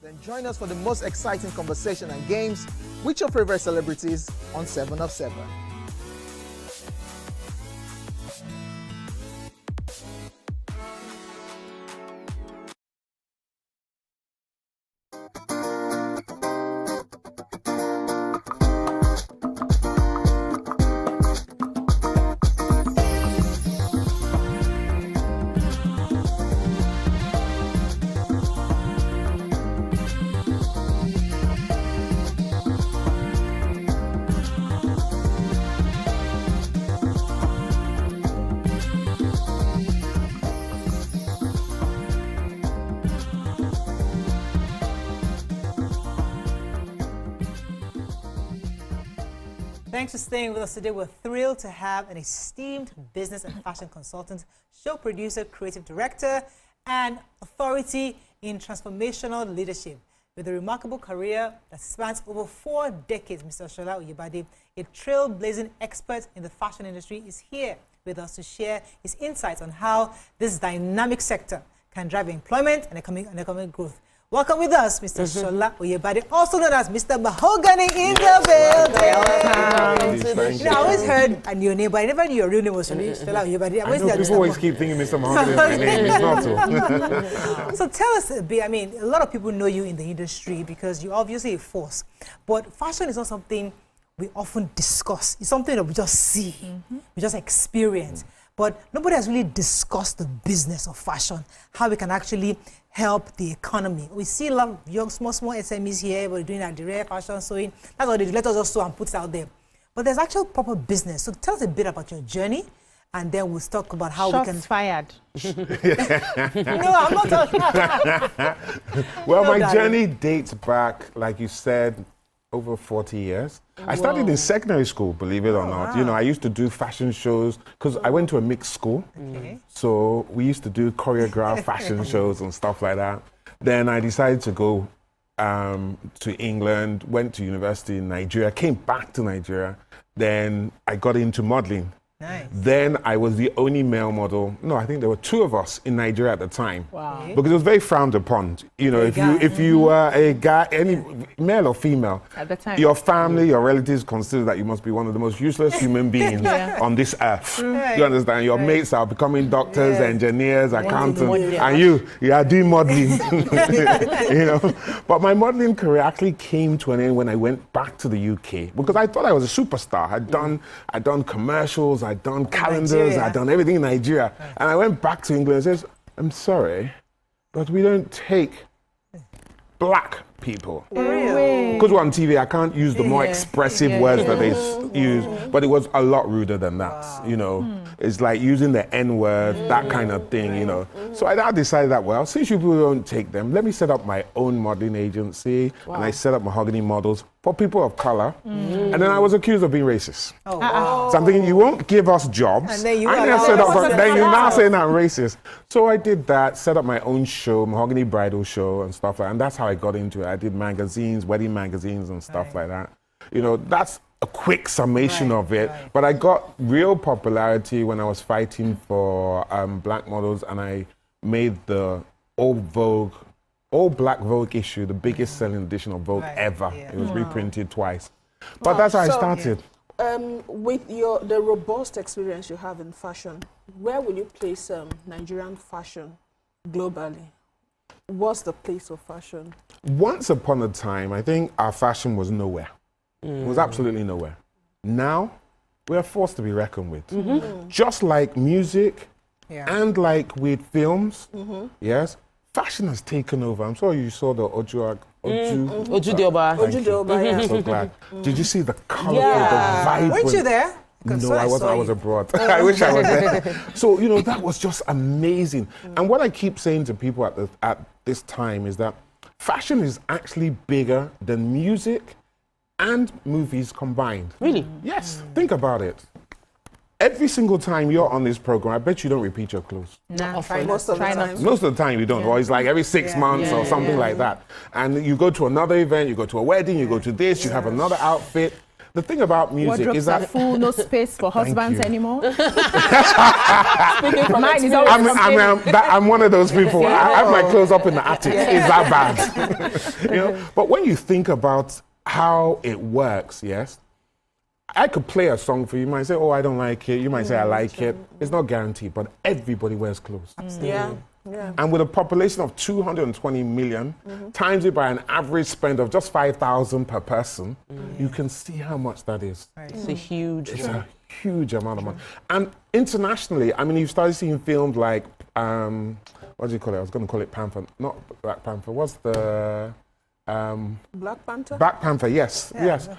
Then join us for the most exciting conversation and games with your favorite celebrities on 7 of 7. Thanks for staying with us today. We're thrilled to have an esteemed business and fashion consultant, show producer, creative director, and authority in transformational leadership. With a remarkable career that spans over 4 decades, Mr. Shola Oyebade, a trailblazing expert in the fashion industry, is here with us to share his insights on how this dynamic sector can drive employment and economic growth. Welcome with us, Mr. Shola Oyebade, also known as Mr. Mahogany in the building. You know, I always heard your name, but I never knew your real name was Shola Oyebade. I know people always keep thinking Mr. Mahogany is my name. It's not so. So tell us a bit. I mean, a lot of people know you in the industry because you're obviously a force. But fashion is not something we often discuss. It's something that we just see, we just experience. But nobody has really discussed the business of fashion, how we can actually help the economy. We see a lot of young, small SMEs here, we're doing the rare fashion sewing. That's what they do. Let us just sew and put it out there. But there's actual proper business. So tell us a bit about your journey, and then we'll talk about how we can... Shots fired. No, I'm not talking. Well, my journey dates back, like you said, over 40 years. I started in secondary school, believe it or not. Wow. You know, I used to do fashion shows because I went to a mixed school. Okay. So we used to do choreographed fashion shows and stuff like that. Then I decided to go to England, went to university in Nigeria, came back to Nigeria. Then I got into modeling. Nice. Then I was the only male model. No, I think there were 2 of us in Nigeria at the time. Wow. Okay. Because it was very frowned upon. You know, if you were a guy, any male or female, at the time, your family, your relatives consider that you must be one of the most useless human beings on this earth. Right. You understand? Your mates are becoming doctors, engineers, accountants, and you are doing modeling. You know. But my modeling career actually came to an end when I went back to the UK because I thought I was a superstar. I'd done commercials. I'd done calendars, I'd done everything in Nigeria. Right. And I went back to England and says, I'm sorry, but we don't take black people. Because we're on TV, I can't use the more expressive words that they use, but it was a lot ruder than that, you know. It's like using the N-word, that kind of thing, you know. So I decided that, well, since you people don't take them, let me set up my own modeling agency, and I set up Mahogany Models for people of color. And then I was accused of being racist. So I'm thinking, you won't give us jobs. And then then you're now saying I'm racist. So I did that, set up my own show, Mahogany Bridal Show and stuff like that, and that's how I got into it. I did magazines, wedding magazines and stuff like that. You know, that's a quick summation of it. But I got real popularity when I was fighting for black models, and I made the all black Vogue issue, the biggest selling edition of Vogue ever. It was reprinted twice. But that's how I started. With the robust experience you have in fashion, where will you place Nigerian fashion globally? What's the place of fashion? Once upon a time, I think our fashion was nowhere. It was absolutely nowhere. Now, we're forced to be reckoned with. Just like music and like with films, yes, fashion has taken over. I'm sure you saw the Oju Dioba. I'm so glad. Did you see the color, the vibrant? Weren't you there? No, I was abroad. I wish I was there. So, you know, that was just amazing. And what I keep saying to people at this time is that fashion is actually bigger than music and movies combined. Really? Yes, think about it. Every single time you're on this program, I bet you don't repeat your clothes. Nah, most of the time. Most of the time you don't, or it's like every 6 months or something like that. And you go to another event, you go to a wedding, you go to this, you have another outfit. The thing about music Wardrobes is that... are full, no space for husbands anymore. Mine is always I'm one of those people. I have my clothes up in the attic. Is that bad? You know? But when you think about how it works, yes, I could play a song for you. You might say, oh, I don't like it. You might say, I like it. It's not guaranteed, but everybody wears clothes. Yeah. And with a population of 220 million, times it by an average spend of just 5,000 per person, you can see how much that is. It's a huge amount of money. And internationally, I mean, you've started seeing films like, what do you call it? I was going to call it Panther. Not Black Panther. What's the... Black Panther? Black Panther, yes.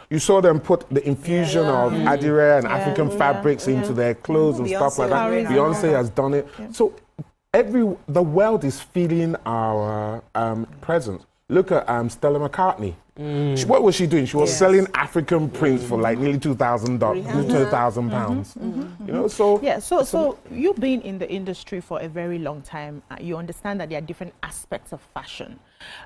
You saw them put the infusion of Adire and African fabrics into their clothes and stuff like that. Beyonce has done it. So the world is feeling our presence. Look at Stella McCartney. What was she doing? She was selling African prints for like nearly £2,000. You know, so so you've been in the industry for a very long time. You understand that there are different aspects of fashion.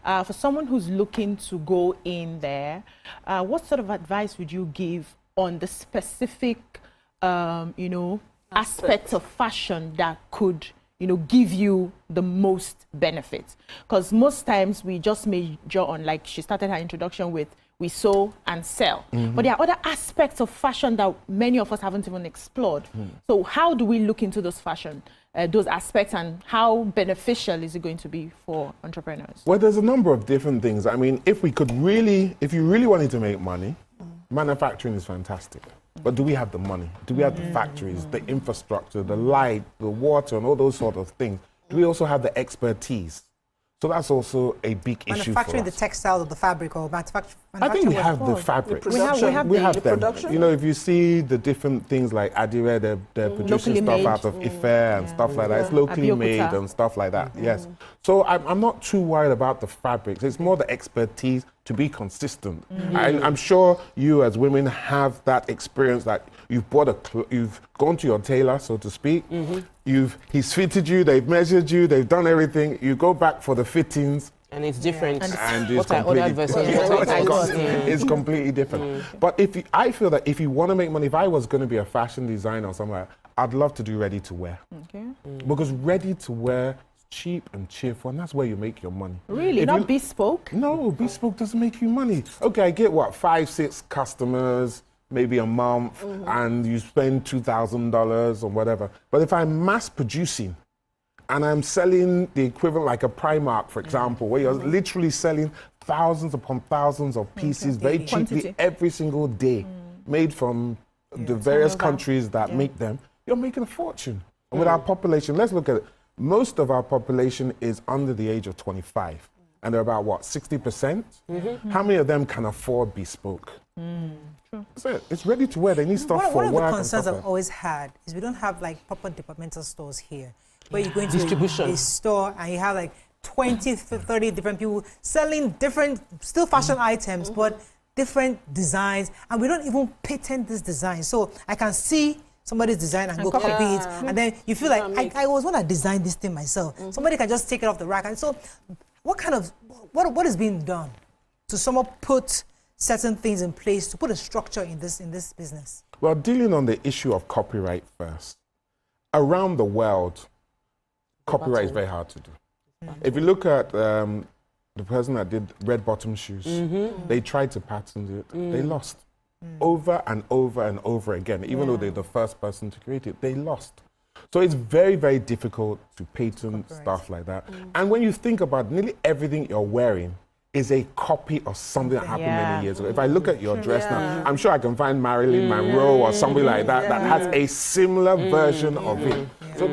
For someone who's looking to go in there, what sort of advice would you give on the specific, you know, aspects of fashion that could, you know, give you the most benefit? Because most times we just major on, like she started her introduction with, we sew and sell. But there are other aspects of fashion that many of us haven't even explored. So how do we look into those those aspects, and how beneficial is it going to be for entrepreneurs? Well, there's a number of different things. I mean, if you really wanted to make money, manufacturing is fantastic. But do we have the money? Do we have the factories, the infrastructure, the light, the water, and all those sort of things? Do we also have the expertise? So that's also a big issue for us. Manufacturing the textiles or the fabric, or manufacturing. I think we have the fabric. We have them. Production? You know, if you see the different things like Adire, they're producing stuff out of Ife and stuff like that. It's locally made and stuff like that. Yes. So I'm not too worried about the fabrics. It's more the expertise to be consistent. I'm sure you as women have that experience that you've you've gone to your tailor, so to speak. He's fitted you, they've measured you, they've done everything. You go back for the fittings. And it's different. And it's completely different. But I feel that if you want to make money, if I was going to be a fashion designer or somewhere, I'd love to do ready to wear. Because ready to wear is cheap and cheerful, and that's where you make your money. Really? Not bespoke? No, bespoke doesn't make you money. Okay, I get what, 5-6 customers, maybe a month, and you spend $2,000 or whatever. But if I'm mass producing, and I'm selling the equivalent like a Primark, for example, where you're literally selling thousands upon thousands of pieces very cheaply every single day, made from the various countries that make them, you're making a fortune. And with our population, let's look at it. Most of our population is under the age of 25. And they're about, what, 60%? How many of them can afford bespoke? That's it. It's ready to wear. They need stuff for work. One of the concerns I've always had is we don't have like proper departmental stores here, where you go into a store and you have like 20 to 30 different people selling different, still fashion items, but different designs, and we don't even patent this design. So I can see somebody's design and go copy it, and then you feel like I was one that designed this thing myself. Somebody can just take it off the rack. And so what is being done to somewhat put certain things in place, to put a structure in this business? Well, dealing on the issue of copyright first, around the world, copyright is very hard to do. If you look at the person that did red bottom shoes, they tried to patent it, they lost. Over and over and over again, even though they're the first person to create it, they lost. So it's very, very difficult to patent stuff like that. And when you think about nearly everything you're wearing is a copy of something that happened many years ago. If I look at your dress now, I'm sure I can find Marilyn Monroe or somebody like that that has a similar version of it. So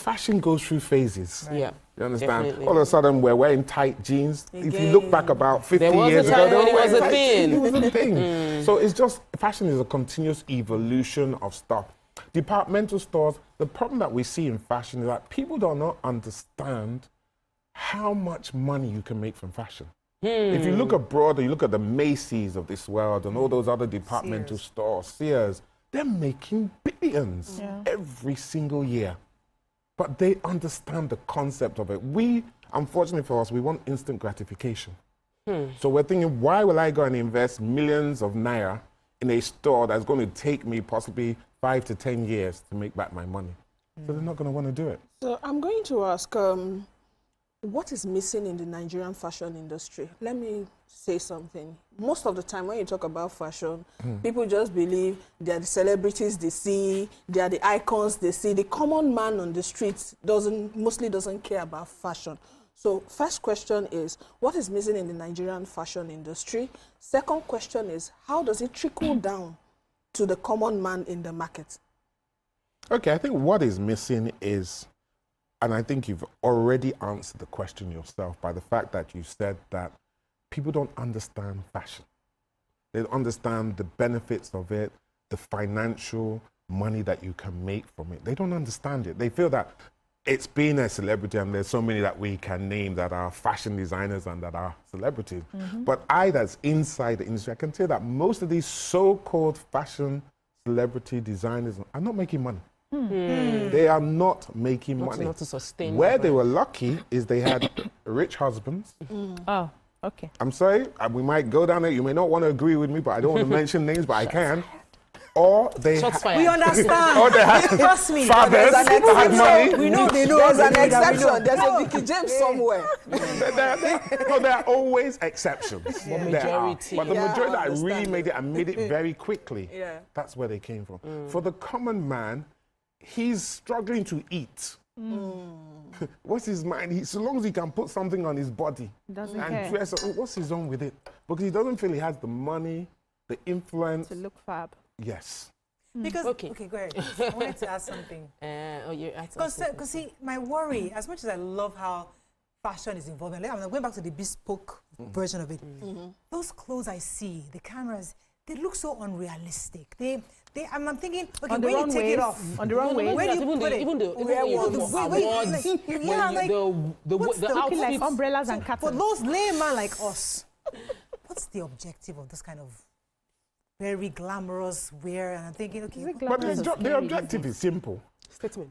fashion goes through phases. Right. Yeah. You understand? Definitely. All of a sudden, we're wearing tight jeans. If you look back about 50 years ago, it was a thing. It was a thing. So it's just, fashion is a continuous evolution of stuff. Departmental stores, the problem that we see in fashion is that people do not understand how much money you can make from fashion. If you look abroad, or you look at the Macy's of this world and all those other departmental stores, Sears, they're making billions every single year. But they understand the concept of it. We, unfortunately for us, we want instant gratification. So we're thinking, why will I go and invest millions of naira in a store that's going to take me possibly 5 to 10 years to make back my money? So they're not going to want to do it. So I'm going to ask, what is missing in the Nigerian fashion industry? Let me say something. Most of the time when you talk about fashion, people just believe they are the celebrities they see, they are the icons they see. The common man on the streets mostly doesn't care about fashion. So first question is, what is missing in the Nigerian fashion industry? Second question is, how does it trickle down to the common man in the market? Okay, I think what is missing is, and I think you've already answered the question yourself by the fact that you said that people don't understand fashion. They don't understand the benefits of it, the financial money that you can make from it. They don't understand it. They feel that it's being a celebrity, and there's so many that we can name that are fashion designers and that are celebrities. But I, that's inside the industry, I can tell that most of these so-called fashion celebrity designers are not making money. They are not making money. Not to sustain. Where they were lucky is they had rich husbands. Oh, okay. I'm sorry, we might go down there. You may not want to agree with me, but I don't want to mention names, but I can. Or they we understand. Or they had Trust me. fathers that had money. We know they know. There's an exception. There's a Vicky James somewhere. There are always exceptions. Majority. But the majority that really made it and made it very quickly, that's where they came from. For the common man, he's struggling to eat. What's his mind? So long as he can put something on his body and dress, what's his own with it? Because he doesn't feel he has the money, the influence. To look fab. Yes. Because, okay, go ahead. I wanted to ask something. Because see, my worry, as much as I love how fashion is evolving, I'm going back to the bespoke version of it. Those clothes I see, the cameras, they look so unrealistic. I'm thinking, okay, when you take it off, on the runway, where do you put it? Even the outfits, like umbrellas and curtains. For those laymen like us, what's the objective of this kind of very glamorous wear? And I'm thinking, okay, but the objective is simple.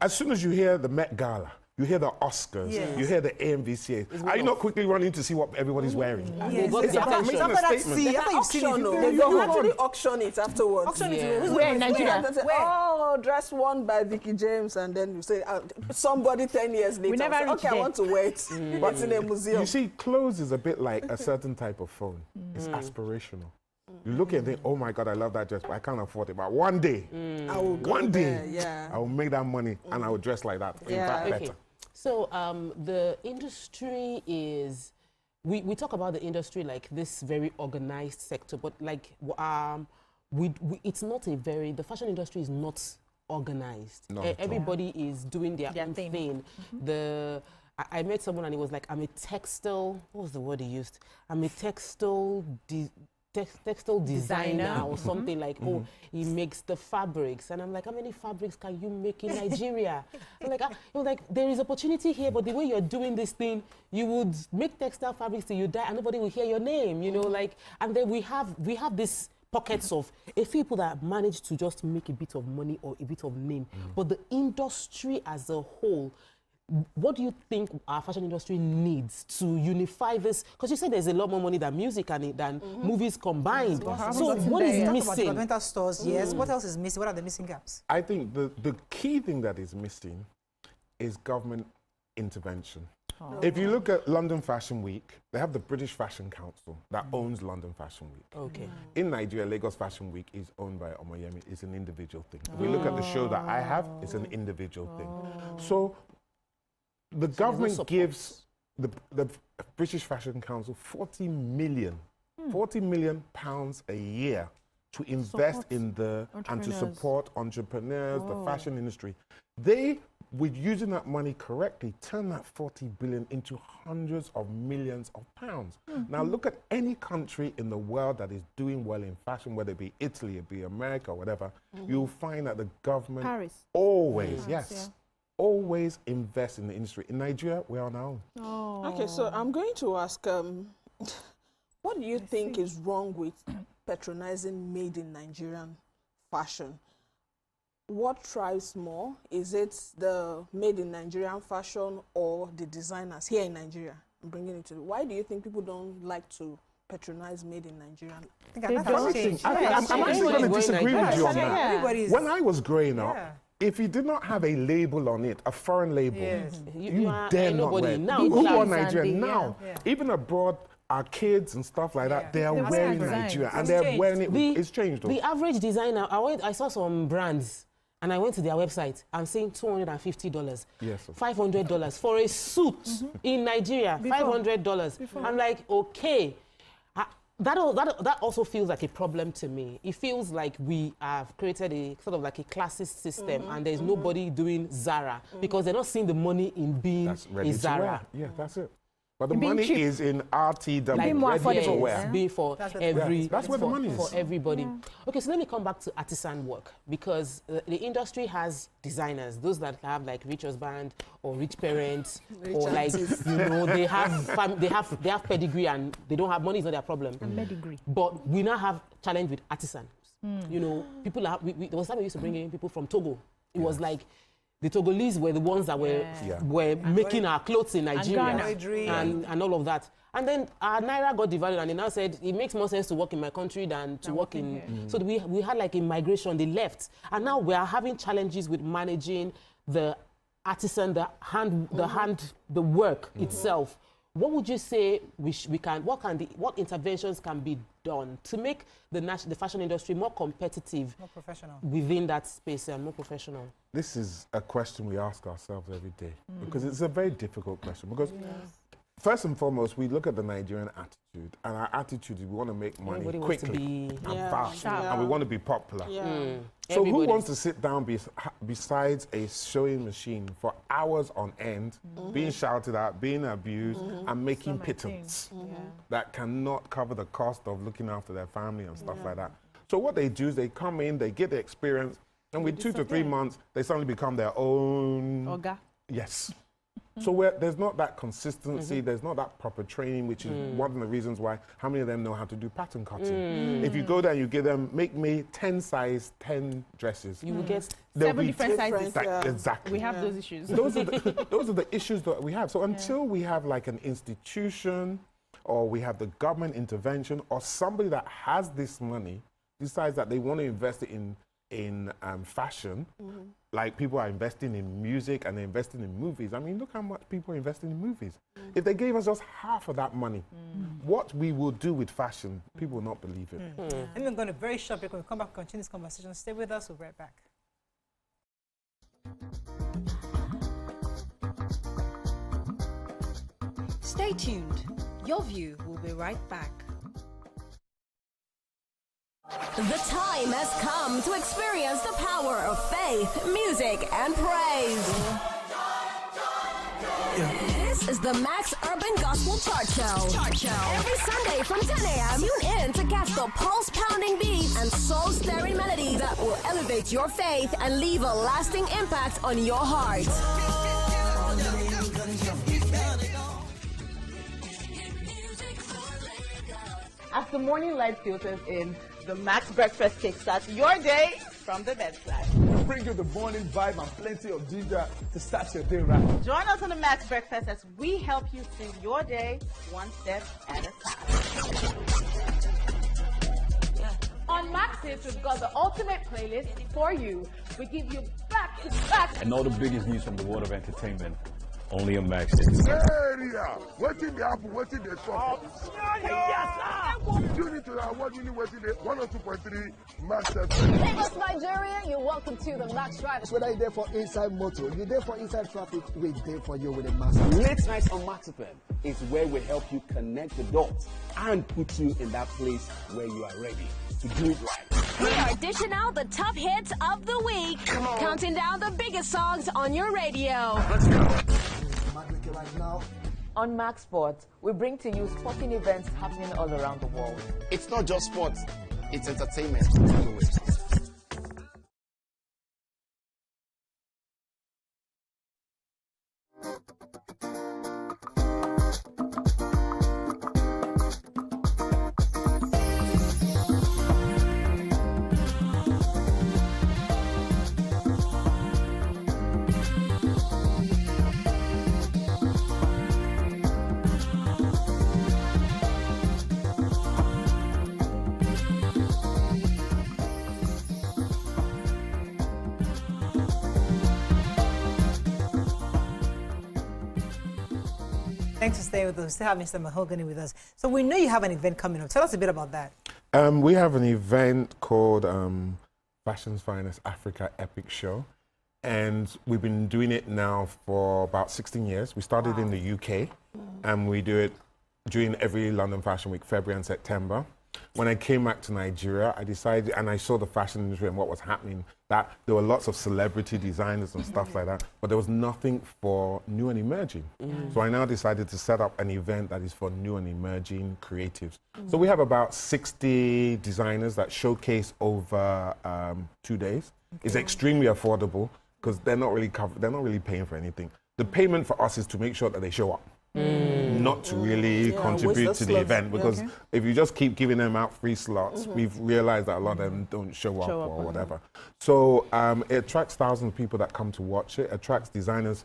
As soon as you hear the Met Gala, you hear the Oscars, you hear the AMVCA, are you not quickly running to see what everybody's wearing? It's about making a statement. You actually auction it afterwards. Auction it. Where in Nigeria? Oh, dress worn by Vicky James, and then you say, somebody 10 years later, we never say, okay, I want to wait. What's in a museum? You see, clothes is a bit like a certain type of phone. It's aspirational. You look and think, oh my God, I love that dress, but I can't afford it. But one day, I will make that money and I will dress like that. In fact, better. So the industry is, we talk about the industry like this very organized sector, but like it's not a very, the fashion industry is not organized. Everybody is doing their own thing. I met someone and he was like, I'm a textile, what was the word he used? I'm a textile designer or something like, oh, he makes the fabrics. And I'm like, how many fabrics can you make in Nigeria? I'm like, there is opportunity here, but the way you're doing this thing, you would make textile fabrics till you die and nobody will hear your name, you know, like, and then we have this pockets of a few people that manage to just make a bit of money or a bit of name. But the industry as a whole, what do you think our fashion industry needs to unify this? Because you said there's a lot more money than music and than movies combined. So what is missing? Departmental stores, yes. What else is missing? What are the missing gaps? I think the key thing that is missing is government intervention. If you look at London Fashion Week, they have the British Fashion Council that owns London Fashion Week. Okay. In Nigeria, Lagos Fashion Week is owned by Omoyemi. It's an individual thing. If we look at the show that I have, it's an individual thing. So the government gives the British Fashion Council 40 million pounds a year to invest in and to support entrepreneurs, the fashion industry. They with using that money correctly, turn that 40 billion into hundreds of millions of pounds. Now look at any country in the world that is doing well in fashion, whether it be Italy, it be America, or whatever, you'll find that the government always, always invest in the industry. In Nigeria, we're on our own. Okay, so I'm going to ask, what do you think is wrong with patronizing made in Nigerian fashion? What thrives more? Is it the made in Nigerian fashion or the designers here in Nigeria? I'm bringing it to you. Why do you think people don't like to patronize made in Nigerian? I'm actually going to disagree with you on that. When I was growing up, if you did not have a label on it, a foreign label, you dare not wear it. Who are Nigerian now? Even abroad, our kids and stuff like that, they are wearing Nigeria and they're wearing it. It's changed. The average designer, I saw some brands and I went to their website. I'm saying $250, $500 for a suit in Nigeria. $500. I'm like, okay. That also feels like a problem to me. It feels like we have created a sort of like a classist system and there's nobody doing Zara because they're not seeing the money in being a Zara. Yeah, that's it. But the money is in RTW, like ready to wear. Be for every, that's where the money is. For everybody. Okay, so let me come back to artisan work because the industry has designers, those that have like rich husband or rich parents, or like they have pedigree and they don't have money. Is not their problem. Pedigree. But we now have challenge with artisans. People are. There was time we used to bring in people from Togo. It was like. The Togolese were the ones that were making our clothes in Nigeria and all of that. And then our Naira got devalued and they now said, it makes more sense to work in my country than to work in... So we had like a migration, they left. And now we are having challenges with managing the artisan, the work itself. What would you say what interventions can be done to make the fashion industry more competitive, more professional within that space and more professional? This is a question we ask ourselves every day because it's a very difficult question. Because first and foremost, we look at the Nigerian attitude, and our attitude is we want to make money quickly and fast, and we want to be popular. So who wants to sit down besides a sewing machine for hours on end, being shouted at, being abused, and making pittance that cannot cover the cost of looking after their family and stuff like that? So what they do is they come in, they get the experience, and with 2 to 3 months, they suddenly become their own... Oga. Yes. So there's not that consistency, there's not that proper training, which is one of the reasons why how many of them know how to do pattern cutting. If you go there and you give them, make me 10 size, 10 dresses. You will get 7 different sizes. Exactly. We have those issues. Those are the issues that we have. So until we have like an institution or we have the government intervention or somebody that has this money decides that they want to invest it in fashion, like people are investing in music and they're investing in movies. I mean, look how much people are investing in movies. If they gave us just half of that money, what we will do with fashion, people will not believe it. And we're going to very short break. When we come back, continue this conversation. Stay with us. We'll be right back. Stay tuned. Your View will be right back. The time has come to experience the power of faith, music, and praise. This is the Max Urban Gospel Chart Show. Every Sunday from 10 a.m., tune in to catch the pulse-pounding beats and soul-stirring melodies that will elevate your faith and leave a lasting impact on your heart. As the morning light filters in, the Max Breakfast kickstarts your day from the bedside. We'll bring you the morning vibe and plenty of ginger to start your day right. Join us on the Max Breakfast as we help you through your day one step at a time. On Max Hits, we've got the ultimate playlist for you. We give you back to back. And all the biggest news from the world of entertainment. Only on Max Hits. Area! Waiting the apple, waiting the shop. Tune into our award winning waiting the 102.3 Max FM. Lagos, Nigeria, you're welcome to the Max Drive. Whether you're there for inside motor, you're there for inside traffic, we're there for you with a Max. Late nights on Max FM is where we help you connect the dots and put you in that place where you are ready to do it right. We are dishing out the top hits of the week, counting down the biggest songs on your radio. Let's go. Right now. On Max Sports, we bring to you sporting events happening all around the world. It's not just sports, it's entertainment. Do it. Thanks for staying with us. We still have Mr. Mahogany with us. So we know you have an event coming up. Tell us a bit about that. We have an event called Fashion's Finest Africa Epic Show. And we've been doing it now for about 16 years. We started in the UK, and we do it during every London Fashion Week, February and September. When I came back to Nigeria, I decided, and I saw the fashion industry and what was happening, that there were lots of celebrity designers and stuff like that, but there was nothing for new and emerging. So I now decided to set up an event that is for new and emerging creatives. So we have about 60 designers that showcase over 2 days. It's extremely affordable because they're not really paying for anything. The payment for us is to make sure that they show up. Not to really contribute to the event, because if you just keep giving them out free slots, we've realized that a lot of them don't show up or whatever. So it attracts thousands of people that come to watch it, attracts designers,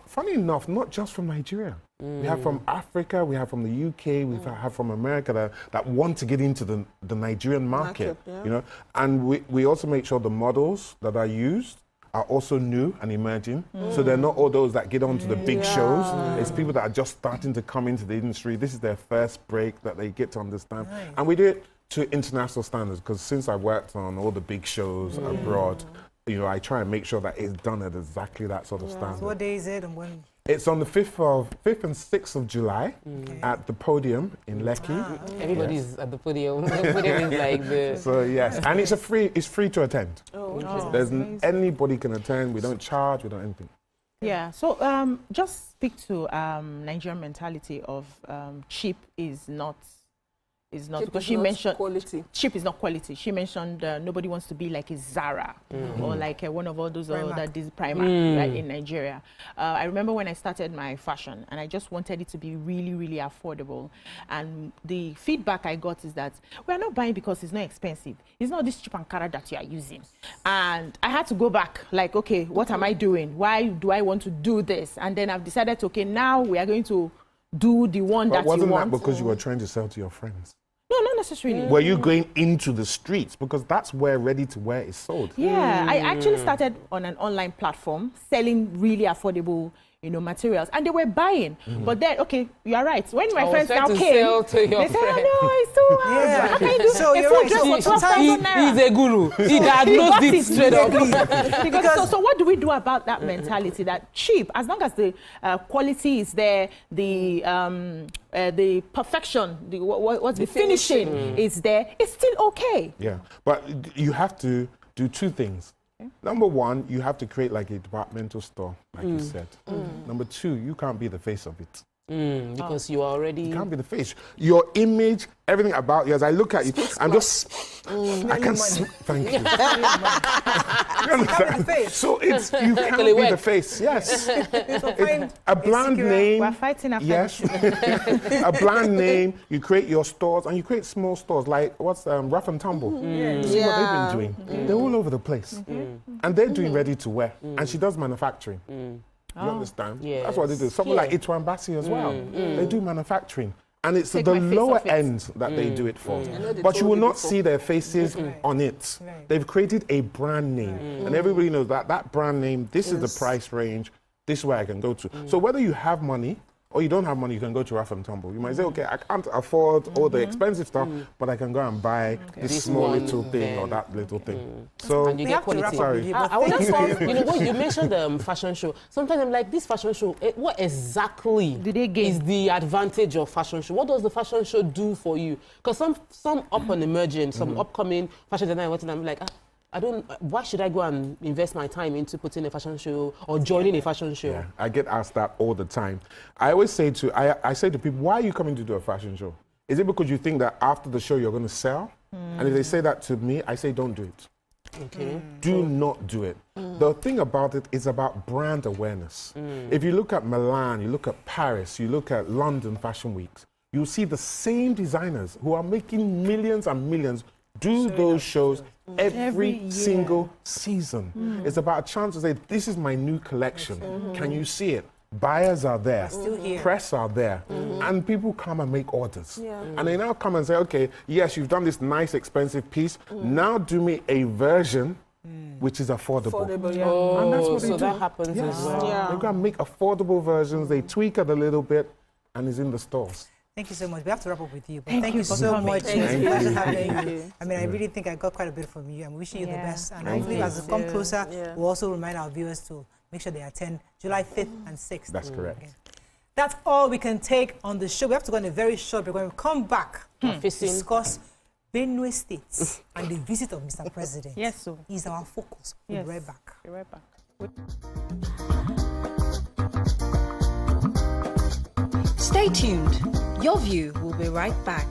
funny enough, not just from Nigeria. We have from Africa, we have from the UK, we have from America that want to get into the Nigerian market, you know. And we also make sure the models that are used are also new and emerging. So they're not all those that get onto the big shows. It's people that are just starting to come into the industry. This is their first break that they get to understand. And we do it to international standards, because since I worked on all the big shows abroad, you know, I try and make sure that it's done at exactly that sort of standard. So what day is it and when? It's on the 5th and 6th of July at the Podium in Lekki. Everybody's at the podium. The podium is like the... So yes, and it's free to attend. There's anybody can attend. We don't charge. We don't anything. Yeah. So just speak to Nigerian mentality of cheap is not because she mentioned quality. Cheap is not quality. She mentioned nobody wants to be like a Zara or like one of all those that is Primark right, in Nigeria. I remember when I started my fashion, and I just wanted it to be really, really affordable. And the feedback I got is that we are not buying because it's not expensive. It's not this cheap Ankara that you are using. And I had to go back, like, okay, what am I doing? Why do I want to do this? And then I've decided, okay, now we are going to do the one that you want. Wasn't that because you were trying to sell to your friends? No, not necessarily. Were you going into the streets? Because that's where ready-to-wear is sold. Yeah, I actually started on an online platform selling really affordable, you know, materials, and they were buying. But then, okay, you are right. When my friends now came, they said, "Oh no, it's too hard. How can you do so a full dress for 12,000 naira?" He's a guru. He diagnosed it straight up. Because so what do we do about that mentality that cheap, as long as the quality is there, the perfection, the finishing is there, it's still okay. Yeah, but you have to do two things. Number one, you have to create like a departmental store, like you said. Number two, you can't be the face of it. Because you are already... You can't be the face. Your image, everything about you, as I look at you, I'm just... I can... Thank you. You understand? So it's... You can't be the face, yes. A brand name... We're fighting after yes. A brand name, you create your stores, and you create small stores, like, what's Rough and Tumble? See what they've been doing? They're all over the place. And they're doing ready-to-wear. And she does manufacturing. You understand? Yes. That's what they do. Something like Itwan Bassi as well. They do manufacturing. And it's the lower end that they do it for. But you will not see their faces on it. They've created a brand name. And everybody knows that that brand name, this is the price range, this is where I can go to. So whether you have money or you don't have money, you can go to Rough and Tumble. You might say, okay, I can't afford all the expensive stuff, but I can go and buy this small little thing or that little thing. So, and you get quality. Sorry. I was just you know, when you mentioned the fashion show, sometimes I'm like, this fashion show, what exactly is the advantage of fashion show? What does the fashion show do for you? Because some up and emerging, some upcoming fashion designers, I'm like, why should I go and invest my time into putting a fashion show or joining a fashion show? Yeah, I get asked that all the time. I always say I say to people, why are you coming to do a fashion show? Is it because you think that after the show you're going to sell? And if they say that to me, I say don't do it. Okay. Do not do it. The thing about it is about brand awareness. If you look at Milan, you look at Paris, you look at London Fashion Weeks, you'll see the same designers who are making millions and millions do those shows every single season. It's about a chance to say, this is my new collection. Can you see it? Buyers are there, press are there, and people come and make orders. And they now come and say, okay, yes, you've done this nice, expensive piece. Now do me a version which is affordable. And that's what they do. That happens as well. They go and make affordable versions, they tweak it a little bit, and it's in the stores. Thank you so much. We have to wrap up with you, but thank you so much. It's a pleasure having you. I mean, I really think I got quite a bit from you. I'm wishing you the best. And hopefully, as we come closer, we'll also remind our viewers to make sure they attend July 5th and 6th. That's correct. Okay. That's all we can take on the show. We have to go on a very short break. When we come back, discuss Benue State and the visit of Mr. President. Yes, so. Is our focus. We'll be right back. Be right back. Stay tuned. Your View will be right back.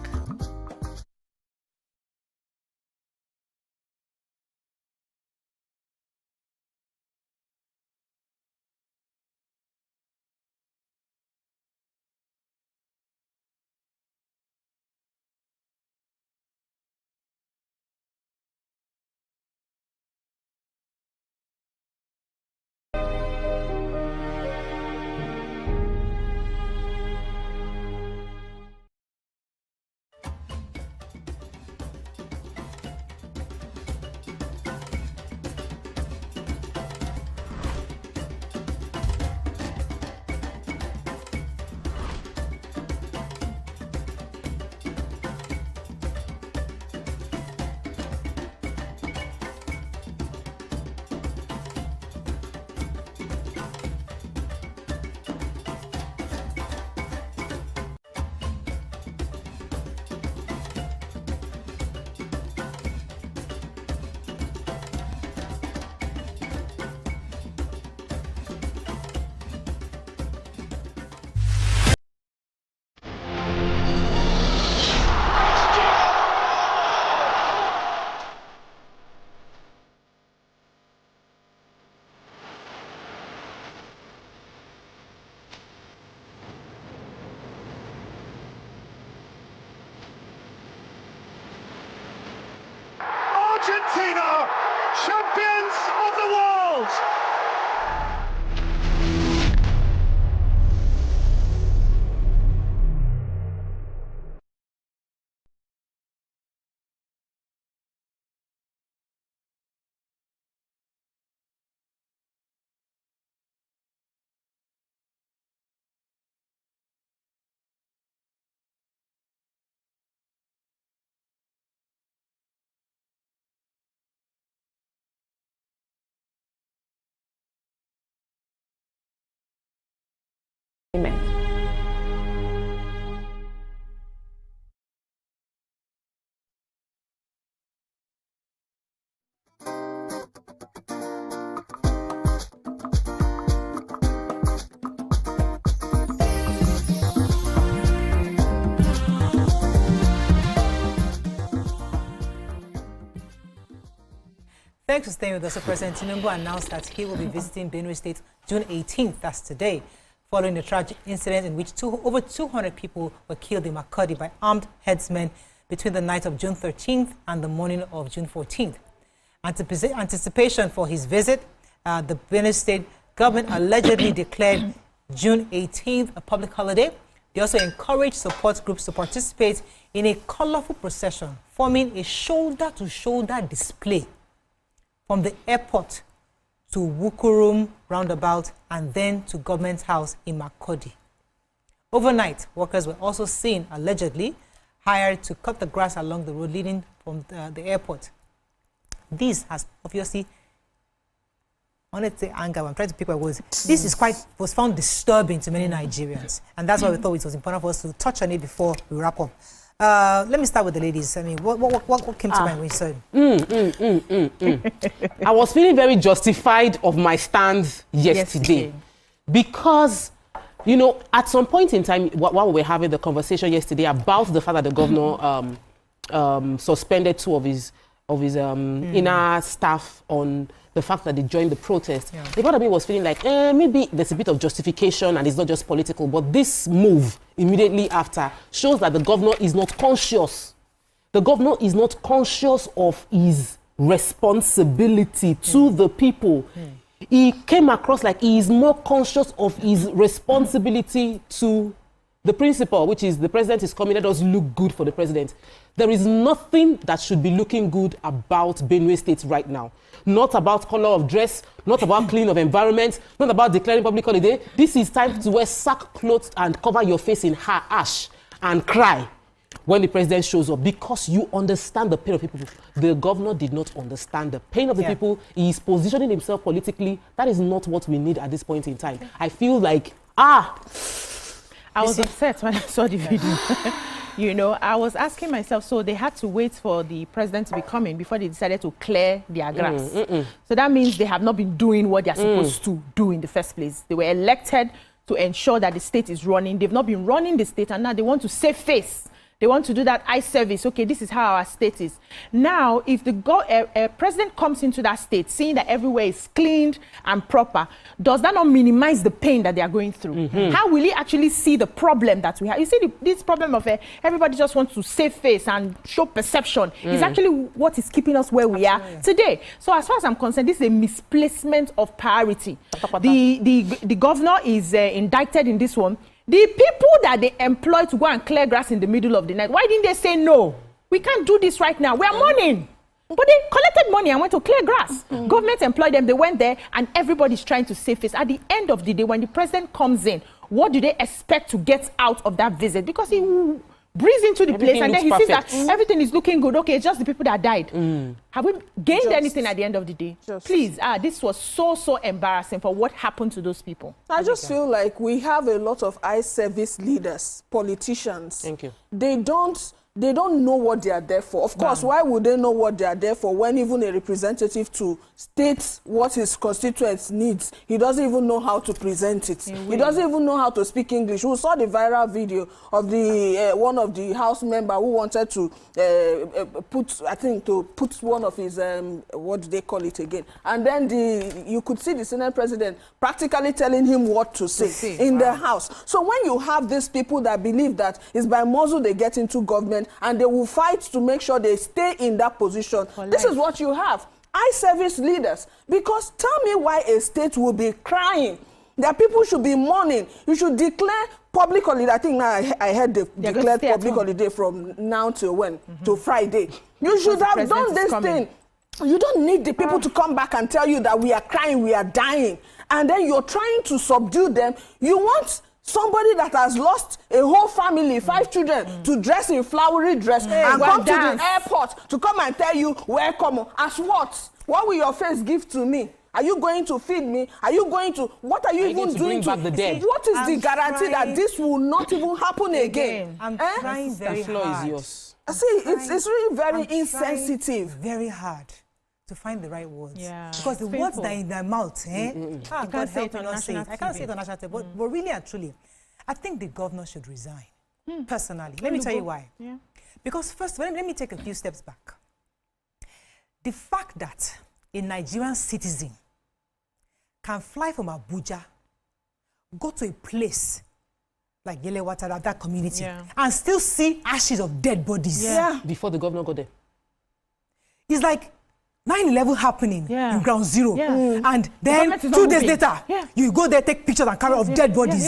Argentina, champions of the world! Thanks for staying with us. So President Tinubu announced that he will be visiting Benue State June 18th, that's today, following the tragic incident in which over 200 people were killed in Makurdi by armed herdsmen between the night of June 13th and the morning of June 14th. Anticipation for his visit, the Benue State government allegedly declared June 18th a public holiday. They also encouraged support groups to participate in a colorful procession, forming a shoulder-to-shoulder display from the airport to Wukurum roundabout and then to Government House in Makurdi. Overnight, workers were also seen, allegedly, hired to cut the grass along the road leading from the airport. This has obviously, I want to say anger, I'm trying to pick my words. This is was found disturbing to many Nigerians. And that's why we thought it was important for us to touch on it before we wrap up. Let me start with the ladies. I mean, what came to mind when you said? I was feeling very justified of my stand yesterday. Because, you know, at some point in time, while we were having the conversation yesterday about the fact that the governor suspended two of his inner staff on the fact that they joined the protest, the part of me was feeling like, maybe there's a bit of justification and it's not just political, but this move immediately after shows that the governor is not conscious. The governor is not conscious of his responsibility to the people. He came across like he is more conscious of his responsibility to the principle, which is the president is coming, let us look good for the president. There is nothing that should be looking good about Benue State right now. Not about color of dress, not about cleaning of environment, not about declaring public holiday. This is time to wear sackcloth and cover your face in ash and cry when the president shows up, because you understand the pain of people. The governor did not understand the pain of the people. He is positioning himself politically. That is not what we need at this point in time. I feel like, I was upset when I saw the video. You know, I was asking myself, so they had to wait for the president to be coming before they decided to clear their grass. So that means they have not been doing what they're supposed to do in the first place. They were elected to ensure that the state is running. They've not been running the state, and now they want to save face. They want to do that eye service. Okay, this is how our state is. Now, if the president comes into that state, seeing that everywhere is cleaned and proper, does that not minimize the pain that they are going through? How will he actually see the problem that we have? You see, this problem of everybody just wants to save face and show perception is actually what is keeping us where we are today. So as far as I'm concerned, this is a misplacement of priority. The governor is indicted in this one. The people that they employ to go and clear grass in the middle of the night, why didn't they say, no, we can't do this right now? We are mourning. But they collected money and went to clear grass. Government employed them. They went there, and everybody's trying to save face. At the end of the day, when the president comes in, what do they expect to get out of that visit? Because he breathes into the place and then he sees that everything is looking good. Okay, it's just the people that died. Have we gained anything at the end of the day? Please, this was so embarrassing for what happened to those people. I just feel like we have a lot of eye service leaders, politicians. Thank you. They don't know what they are there for. Of course, why would they know what they are there for when even a representative to state what his constituents needs, he doesn't even know how to present it. He doesn't even know how to speak English. We saw the viral video of the one of the House member who wanted to put one of his, what do they call it again? And then you could see the Senate president practically telling him what to say in the House. So when you have these people that believe that it's by muzzle they get into government, and they will fight to make sure they stay in that position. This is what you have. Eye service leaders. Because tell me why a state will be crying. That people should be mourning. You should declare public holiday. I think now I heard they declared public holiday from now to when? To Friday. You should have done this thing. You don't need the people to come back and tell you that we are crying, we are dying. And then you're trying to subdue them. You want somebody that has lost a whole family, 5 children, to dress in flowery dress and come to the airport to come and tell you, welcome. As what? What will your face give to me? Are you going to feed me? Are you going to, what are you even doing to, the dead? What is the guarantee that this will not even happen again? I'm trying very hard. The floor is yours. I see, it's really very insensitive. Very hard to find the right words. Because the words that are in their mouth, I can't say it on national TV. I can't say it on national TV, but really and truly, I think the governor should resign, personally. Let me tell you why. Because first, let me take a few steps back. The fact that a Nigerian citizen can fly from Abuja, go to a place like Yelewata, that community, and still see ashes of dead bodies. Before the governor got there. It's like 9/11 happening in ground zero. And then 2 days later, you go there, take pictures and camera of dead bodies.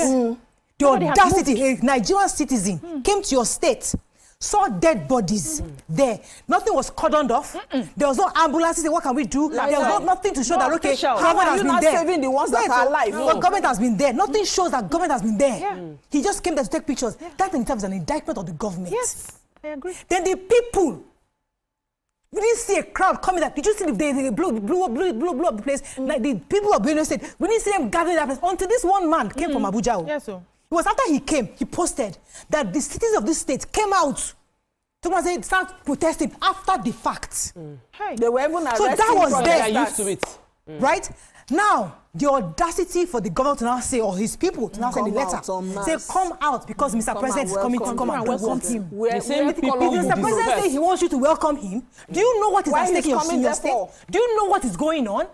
The audacity, a Nigerian citizen came to your state saw dead bodies there. Nothing was cordoned off. There was no ambulances. What can we do? There was nothing to show that, okay, government has been there. Saving the ones that are alive? No. Government has been there. Nothing shows that government has been there. Yeah. He just came there to take pictures. Yeah. That in terms is an indictment of the government. Yes, I agree. Then the people, we didn't see a crowd coming up. Did you see they blew up the place? Like the people of Benue State, we didn't see them gathering that place until this one man came from Abuja. Yes, sir. It was after he came, he posted that the citizens of this state came out to start protesting after the fact. Hey. They were even arresting. So that was there. They are used to it. Right? Now, the audacity for the governor to now say, or his people to now send a letter, say, come out because Mr. President is coming to come and welcome him. If Mr. President says he wants you to welcome him, do you know what is at stake in your state? Do you know what is going on?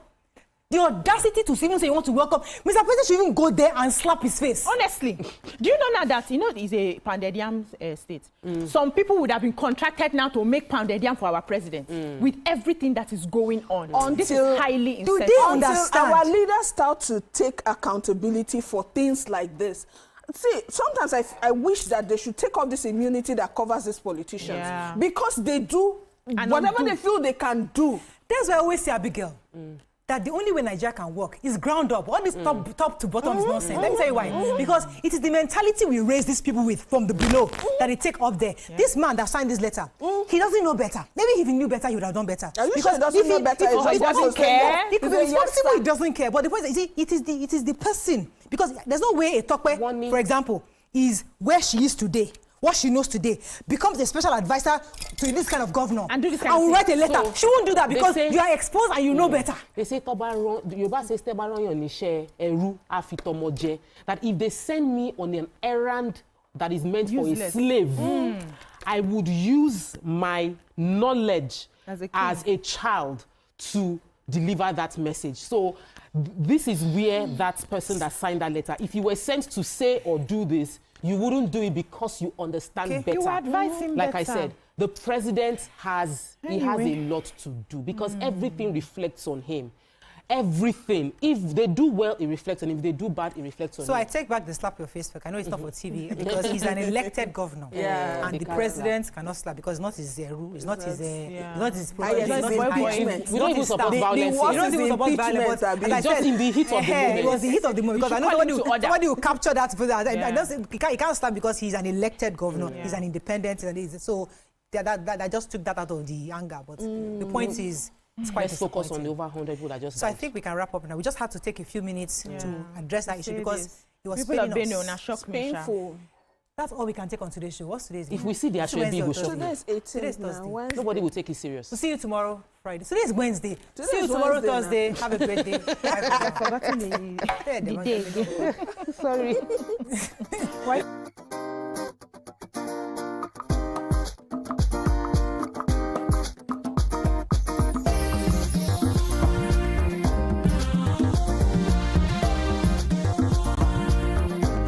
The audacity to even say you want to welcome Mr. President should even go there and slap his face. Honestly, do you know now that it's a pounded yam state? Some people would have been contracted now to make pounded yam for our president with everything that is going on. This is highly insensitive. Do they understand? Our leaders start to take accountability for things like this. See, sometimes I wish that they should take off this immunity that covers these politicians because they do whatever they feel they can do. That's why I always say, Abigail. That the only way Nigeria can work is ground up. All this top to bottom is nonsense. Let me tell you why. Because it is the mentality we raise these people with from the below that they take up there. Yeah. This man that signed this letter, he doesn't know better. Maybe if he knew better, he would have done better. Because he doesn't know better, he doesn't care. He doesn't care. But the point is, it is the person. Because there's no way a Tokwe, for example, is where she is today. What she knows today becomes a special advisor to this kind of governor and will write a letter. So she won't do that because you are exposed and you know better. They say that if they send me on an errand that is meant for a slave, I would use my knowledge as a child to deliver that message. So this is where that person that signed that letter, if you were sent to say or do this, you wouldn't do it because you understand better. You advise him like better. I said, the president has a lot to do because everything reflects on him. Everything. If they do well, it reflects on him. If they do bad, it reflects on him. So I take back the slap your face work. I know it's not for TV because he's an elected governor. And the president cannot slap because it's not his rule. It's not his impeachment. We don't even support violence. We don't even support violence. It's just in the heat of the moment. It was the heat of the moment because I know somebody will capture that. He can't slap because he's an elected governor. He's an independent. So I just took that out of the anger. But the point is, let's focus on the over 100 people that just So I think we can wrap up now. We just had to take a few minutes to address that issue because it was painful. That's all we can take on today's show. What's today's? If we see the actual big show, today's 18th now. Nobody will take it serious. We'll see you tomorrow, Friday. Today is Wednesday. See you tomorrow, Thursday. Have a great day. I've forgotten the day. Sorry. Why?